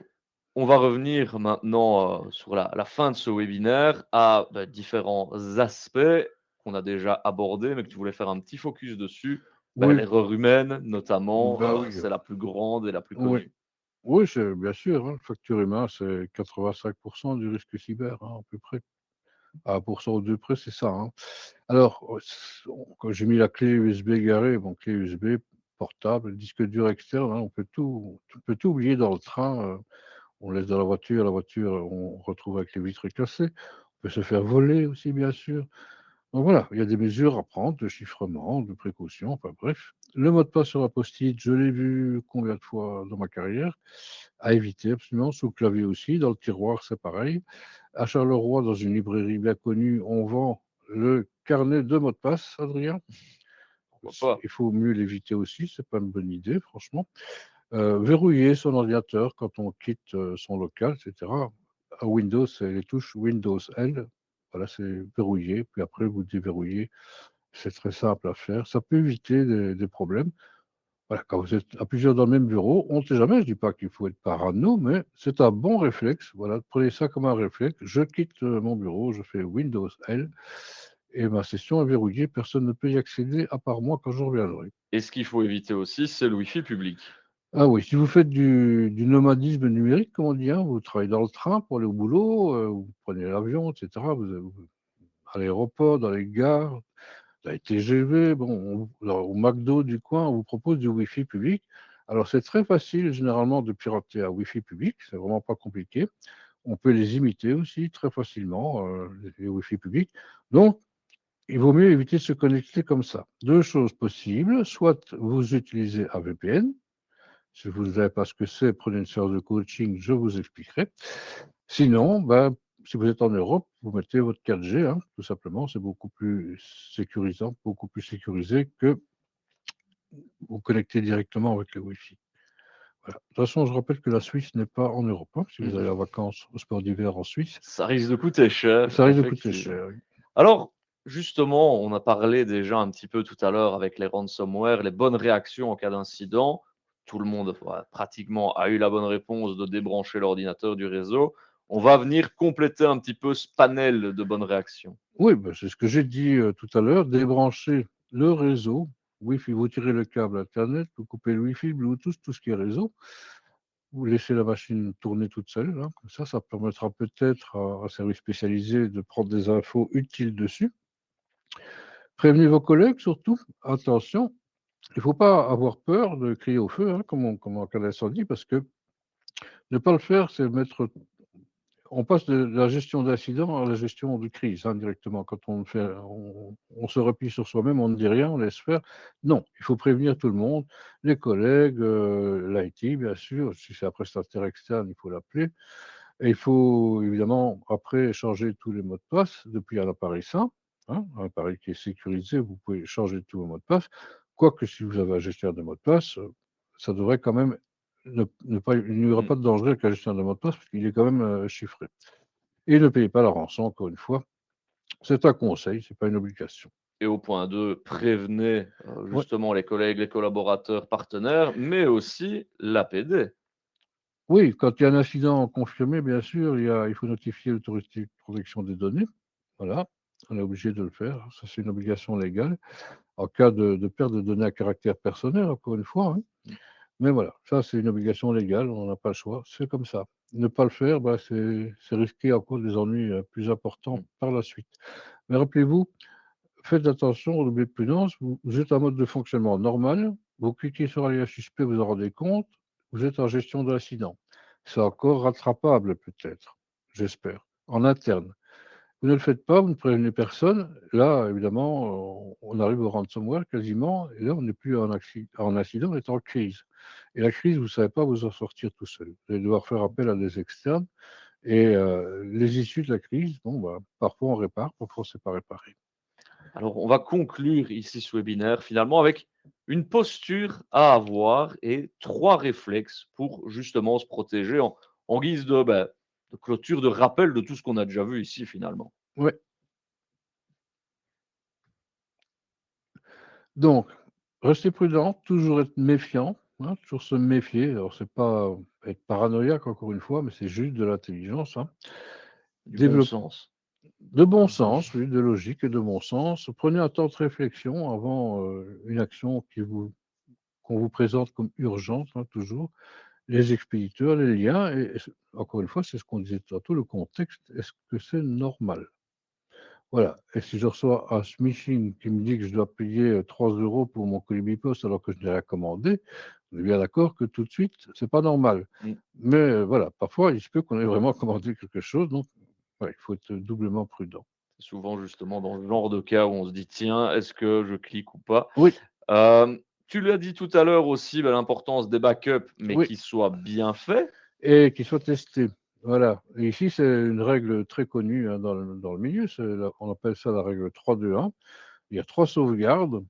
on va revenir maintenant, sur la fin de ce webinaire à, bah, différents aspects qu'on a déjà abordés, mais que tu voulais faire un petit focus dessus. Bah, Oui, l'erreur humaine notamment, bah oui, c'est la plus grande et la plus oui. connue. Oui, c'est bien sûr, hein, le facteur humain, c'est 85 du risque cyber, hein, à peu près. À 1 ou 2 près, c'est ça, hein. Alors, quand j'ai mis la clé USB garée, bon, clé USB portable, disque dur externe, hein, on peut tout oublier dans le train, on laisse dans la voiture, on retrouve avec les vitres cassées. On peut se faire voler aussi, bien sûr. Donc voilà, il y a des mesures à prendre de chiffrement, de précaution, enfin bref. Le mot de passe sur un post-it, je l'ai vu combien de fois dans ma carrière, à éviter absolument, sous le clavier aussi, dans le tiroir, c'est pareil. À Charleroi, dans une librairie bien connue, on vend le carnet de mots de passe, Adrien. Pourquoi pas? Il faut mieux l'éviter aussi, c'est pas une bonne idée, franchement. Verrouiller son ordinateur quand on quitte son local, etc. À Windows, c'est les touches Windows L. Voilà, c'est verrouiller, puis après vous déverrouillez. C'est très simple à faire. Ça peut éviter des problèmes. Voilà, quand vous êtes à plusieurs dans le même bureau, on ne sait jamais, je ne dis pas qu'il faut être parano, mais c'est un bon réflexe. Voilà, prenez ça comme un réflexe. Je quitte mon bureau, je fais Windows L et ma session est verrouillée. Personne ne peut y accéder à part moi quand je reviendrai. Et ce qu'il faut éviter aussi, c'est le Wi-Fi public. Ah oui, si vous faites du nomadisme numérique, comme on dit, hein, vous travaillez dans le train pour aller au boulot, vous prenez l'avion, et cetera, vous à l'aéroport, dans les gares, la TGV, bon, au McDo du coin, on vous propose du Wi-Fi public. Alors, c'est très facile, généralement, de pirater un Wi-Fi public. C'est vraiment pas compliqué. On peut les imiter aussi très facilement, les Wi-Fi publics. Donc, il vaut mieux éviter de se connecter comme ça. Deux choses possibles. Soit vous utilisez un VPN. Si vous ne savez pas ce que c'est, prenez une séance de coaching, je vous expliquerai. Sinon, ben, si vous êtes en Europe, vous mettez votre 4G, hein, tout simplement. C'est beaucoup plus sécurisant, beaucoup plus sécurisé que vous connecter directement avec le Wi-Fi. Voilà. De toute façon, je rappelle que la Suisse n'est pas en Europe, hein. Si vous allez en vacances au sport d'hiver en Suisse, Ça risque de coûter cher, ça risque de coûter effectivement. cher. Oui. Alors, justement, on a parlé déjà un petit peu tout à l'heure avec les ransomware, les bonnes réactions en cas d'incident. Tout le monde, pratiquement, a eu la bonne réponse de débrancher l'ordinateur du réseau. On va venir compléter un petit peu ce panel de bonnes réactions. Oui, ben, c'est ce que j'ai dit tout à l'heure, débrancher le réseau, Wi-Fi, vous tirez le câble Internet, vous coupez le Wi-Fi, Bluetooth, tout ce qui est réseau, vous laissez la machine tourner toute seule, hein. Comme ça permettra peut-être à un service spécialisé de prendre des infos utiles dessus. Prévenez vos collègues surtout, attention, il ne faut pas avoir peur de crier au feu, hein, comme en cas d'incendie, parce que ne pas le faire, c'est mettre. On passe de la gestion d'incident à la gestion de crise, hein, directement. Quand on se replie sur soi-même, on ne dit rien, on laisse faire. Non, il faut prévenir tout le monde, les collègues, l'IT, bien sûr. Si c'est un prestataire externe, il faut l'appeler. Et il faut évidemment, après, changer tous les mots de passe depuis un appareil sain, hein, un appareil qui est sécurisé, vous pouvez changer tous vos mots de passe. Quoique, si vous avez un gestionnaire de mots de passe, ça devrait quand même ne pas, il n'y aura Mmh. pas de danger avec un gestionnaire de mots de passe parce qu'il est quand même chiffré. Et ne payez pas la rançon, encore une fois. C'est un conseil, c'est pas une obligation. Et au point 2, prévenez Ouais. justement les collègues, les collaborateurs, partenaires, mais aussi l'APD. Oui, quand il y a un incident confirmé, bien sûr, il faut notifier l'autorité de protection des données. Voilà, on est obligé de le faire. Ça, c'est une obligation légale. En cas de perte de données à caractère personnel, encore une fois, hein. Mmh. Mais voilà, ça, c'est une obligation légale, on n'a pas le choix, c'est comme ça. Ne pas le faire, bah, c'est risquer encore des ennuis plus importants Mmh. par la suite. Mais rappelez-vous, faites attention, redoublez de prudence, vous êtes en mode de fonctionnement normal, vous cliquez sur un lien suspect, vous en rendez compte, vous êtes en gestion de l'incident. C'est encore rattrapable peut-être, j'espère, en interne. Vous ne le faites pas, vous ne prévenez personne. Là, évidemment, on arrive au ransomware quasiment, et là, on n'est plus en incident, on est en crise. Et la crise, vous ne savez pas vous en sortir tout seul. Vous allez devoir faire appel à des externes. Et les issues de la crise, bon, bah, parfois on répare, parfois on ne sait pas réparer. Alors, on va conclure ici ce webinaire finalement avec une posture à avoir et 3 réflexes pour justement se protéger en guise de clôture, de rappel de tout ce qu'on a déjà vu ici finalement. Ouais. Donc, rester prudent, toujours être méfiant, hein, toujours se méfier. Alors, c'est pas être paranoïaque, encore une fois, mais c'est juste de l'intelligence, hein. Du bon Développer sens. de bon sens, oui, de logique et de bon sens. Prenez un temps de réflexion avant une action qu'on vous présente comme urgente, hein, toujours. Les expéditeurs, les liens, encore une fois, c'est ce qu'on disait tantôt, le contexte, est-ce que c'est normal? Voilà, et si je reçois un smishing qui me dit que je dois payer 3 € pour mon colis poste alors que je n'ai rien commandé, on est bien d'accord que tout de suite, c'est pas normal. Mmh. Mais voilà, parfois, il se peut qu'on ait vraiment commandé quelque chose, donc ouais, il faut être doublement prudent. C'est souvent justement dans le genre de cas où on se dit: «Tiens, est-ce que je clique ou pas?» Oui, Tu l'as dit tout à l'heure aussi, l'importance des backups, mais oui, qu'ils soient bien faits. et qu'il soit testé. Voilà, et ici, c'est une règle très connue, hein, dans le milieu, on appelle ça la règle 3-2-1. Il y a 3 sauvegardes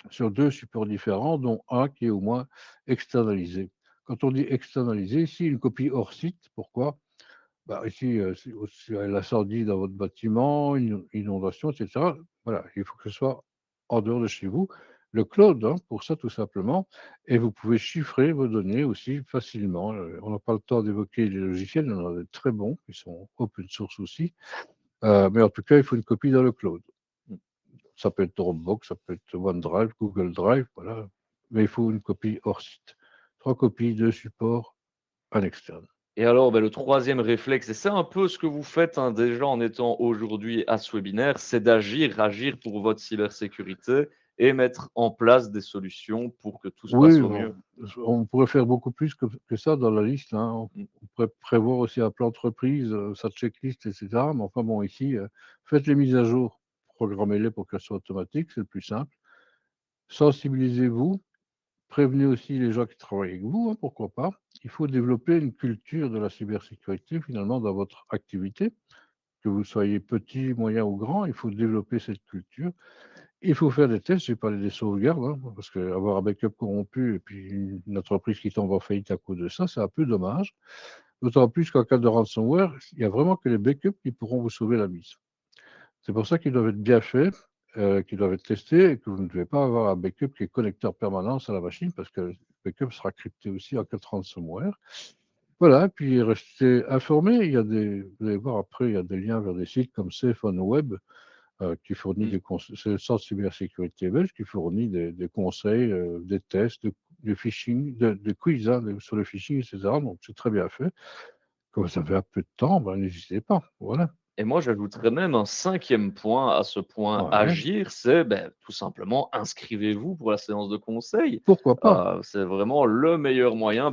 sur 2 supports différents, dont un qui est au moins externalisé. Quand on dit externalisé, ici, une copie hors site, pourquoi? Bah, ici, si l'incendie dans votre bâtiment, une inondation, et cetera, voilà, il faut que ce soit en dehors de chez vous. Le cloud, hein, pour ça, tout simplement, et vous pouvez chiffrer vos données aussi facilement. On n'a pas le temps d'évoquer les logiciels, il y en a des très bons, qui sont open source aussi, mais en tout cas, il faut une copie dans le cloud. Mmh. Ça peut être Dropbox, ça peut être OneDrive, Google Drive, voilà. Mais il faut une copie hors site. 3 copies, 2 supports, un externe. Et alors, le troisième réflexe, et c'est un peu ce que vous faites, hein, déjà en étant aujourd'hui à ce webinaire, c'est agir pour votre cybersécurité et mettre en place des solutions pour que tout se Oui, passe au mieux. on pourrait faire beaucoup plus que ça dans la liste, hein. Mmh. On pourrait prévoir aussi un plan entreprise, sa checklist et cetera. Mais enfin bon, ici, faites les mises à jour, programmez-les pour qu'elles soient automatiques, c'est le plus simple. Sensibilisez-vous, prévenez aussi les gens qui travaillent avec vous, hein, pourquoi pas. Il faut développer une culture de la cybersécurité finalement dans votre activité, que vous soyez petit, moyen ou grand, il faut développer cette culture. Il faut faire des tests, j'ai parlé des sauvegardes, hein, parce qu'avoir un backup corrompu et puis une entreprise qui tombe en faillite à cause de ça, c'est un peu dommage. D'autant plus qu'en cas de ransomware, il n'y a vraiment que les backups qui pourront vous sauver la mise. C'est pour ça qu'ils doivent être bien faits, qu'ils doivent être testés et que vous ne devez pas avoir un backup qui est connecté en permanence à la machine parce que le backup sera crypté aussi en cas de ransomware. Voilà, et puis restez informés. Vous allez voir après, il y a des liens vers des sites comme Safe on Web qui fournit Mmh. des conseils, c'est le centre cybersécurité belge qui fournit des conseils, des tests, de phishing, de quiz hein, sur le phishing, etc. Donc c'est très bien fait. Comme vous avez un peu de temps, ben, n'hésitez pas. Voilà. Et moi, j'ajouterais même un cinquième point à ce point Ouais. agir, c'est, tout simplement inscrivez-vous pour la séance de conseil. Pourquoi pas? C'est vraiment le meilleur moyen,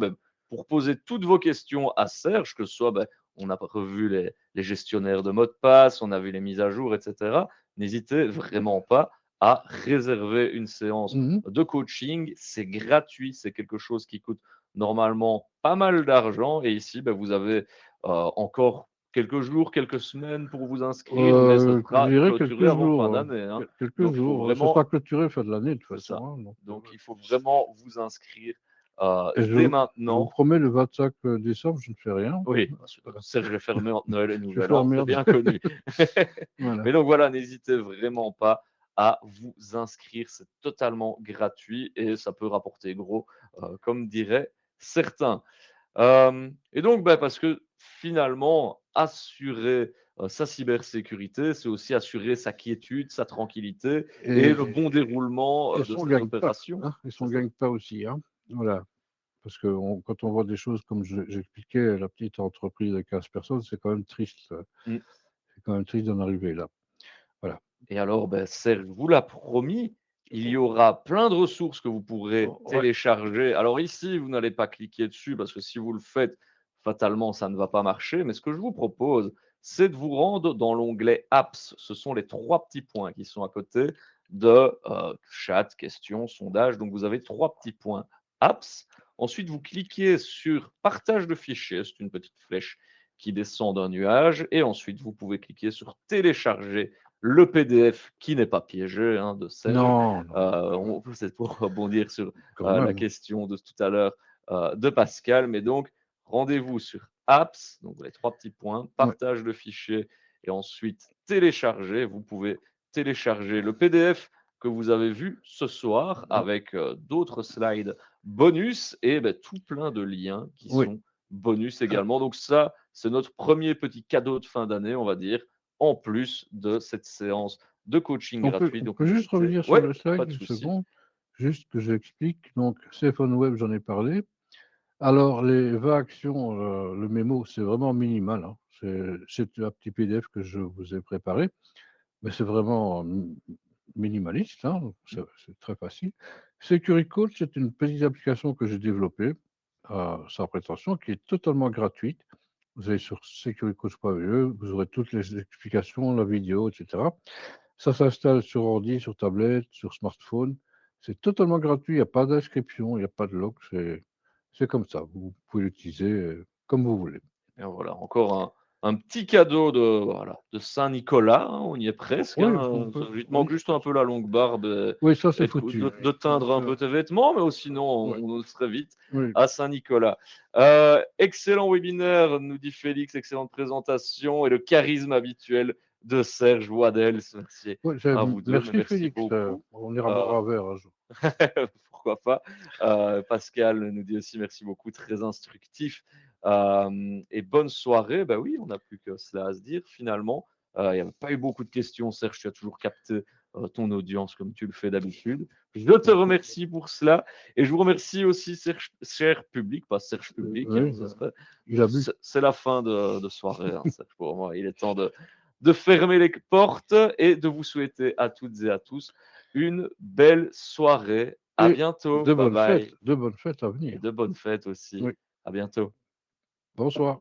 pour poser toutes vos questions à Serge, que ce soit, on a revu les gestionnaires de mots de passe, on a vu les mises à jour et cetera. N'hésitez vraiment pas à réserver une séance Mhm. de coaching. C'est gratuit, c'est quelque chose qui coûte normalement pas mal d'argent et ici, vous avez, encore quelques jours, quelques semaines pour vous inscrire, mais ce Je sera dirais clôturé quelques avant jours. fin d'année, hein. Quelques Donc il faut jours. Ce sera vraiment clôturé fin de l'année de toute c'est ça. façon. Hein, donc, Donc il faut vraiment vous inscrire, et dès je vous maintenant. promets, le 25 décembre, je ne fais rien. Oui, parce que Voilà. Serge est fermé entre Noël et Je vais Nouvel faire An, c'est merde. bien connu. Voilà. Mais donc voilà, n'hésitez vraiment pas à vous inscrire, c'est totalement gratuit et ça peut rapporter gros, comme diraient certains. Et donc, parce que finalement, assurer, sa cybersécurité, c'est aussi assurer sa quiétude, sa tranquillité et le Et, bon déroulement, et de son ses gagne-pain. opérations. Hein, et C'est son ça. gagne-pain aussi. Hein. Voilà. Parce que quand on voit des choses comme j'expliquais, la petite entreprise de 15 personnes, c'est quand même triste. Mmh. C'est quand même triste d'en arriver là. Voilà. Et alors, Serge vous l'a promis, il y aura plein de ressources que vous pourrez Ouais. télécharger. Alors ici, vous n'allez pas cliquer dessus parce que si vous le faites, fatalement, ça ne va pas marcher. Mais ce que je vous propose, c'est de vous rendre dans l'onglet Apps. Ce sont les 3 petits points qui sont à côté de, chat, questions, sondages. Donc vous avez 3 petits points Apps. Ensuite, vous cliquez sur Partage de fichiers. C'est une petite flèche qui descend d'un nuage et ensuite vous pouvez cliquer sur Télécharger le PDF qui n'est pas piégé, hein, de Serge. Non, non, C'est pour rebondir sur, quand la même. question de tout à l'heure, de Pascal. Mais donc, rendez-vous sur Apps, donc les 3 petits points, Ouais. partage de fichiers et ensuite télécharger. Vous pouvez télécharger le PDF que vous avez vu ce soir Ouais. avec, d'autres slides bonus et tout plein de liens qui Oui. sont bonus Euh, également. Donc ça, c'est notre premier petit cadeau de fin d'année, on va dire, en plus de cette séance de coaching gratuit. on Donc peut juste n'hésitez revenir sur ouais, le pas slide de une souci. seconde, juste que j'explique. Donc, Safe on Web, j'en ai parlé. Alors, les 20 actions, le mémo, c'est vraiment minimal. Hein. C'est un petit PDF que je vous ai préparé, mais c'est vraiment minimaliste. Hein, donc c'est très facile. Security Coach, c'est une petite application que j'ai développée, sans prétention, qui est totalement gratuite. Vous allez sur securitycoach.be, vous aurez toutes les explications, la vidéo, etc. Ça s'installe sur ordi, sur tablette, sur smartphone. C'est totalement gratuit, il n'y a pas d'inscription, il n'y a pas de log, c'est comme ça. Vous pouvez l'utiliser comme vous voulez. Et voilà, encore un petit cadeau de Saint-Nicolas, hein, on y est presque, Oui, hein, il te manque oui, juste un peu la longue barbe oui, ça c'est et foutu. de teindre un peu tes vêtements, mais sinon Ouais, on serait vite oui. à Saint-Nicolas. Excellent webinaire, nous dit Félix, excellente présentation et le charisme habituel de Serge Waddels. Merci Ouais, à vous 2, mais merci merci Félix, beaucoup. on ira Euh, boire un verre un jour. Pourquoi pas. Pascal nous dit aussi merci beaucoup, très instructif. Et bonne soirée. Oui, on n'a plus que cela à se dire finalement. Il n'y avait pas eu beaucoup de questions. Serge, tu as toujours capté ton audience comme tu le fais d'habitude. Je te remercie pour cela et je vous remercie aussi, cher public, pas Serge public. Oui, il a bu. C'est la fin de soirée, hein, Serge, pour moi. Il est temps de fermer les portes et de vous souhaiter à toutes et à tous une belle soirée. À Et bientôt. Bye bye. de bonnes fêtes à Et venir. de bonnes fêtes aussi. Oui. À bientôt. Bonsoir.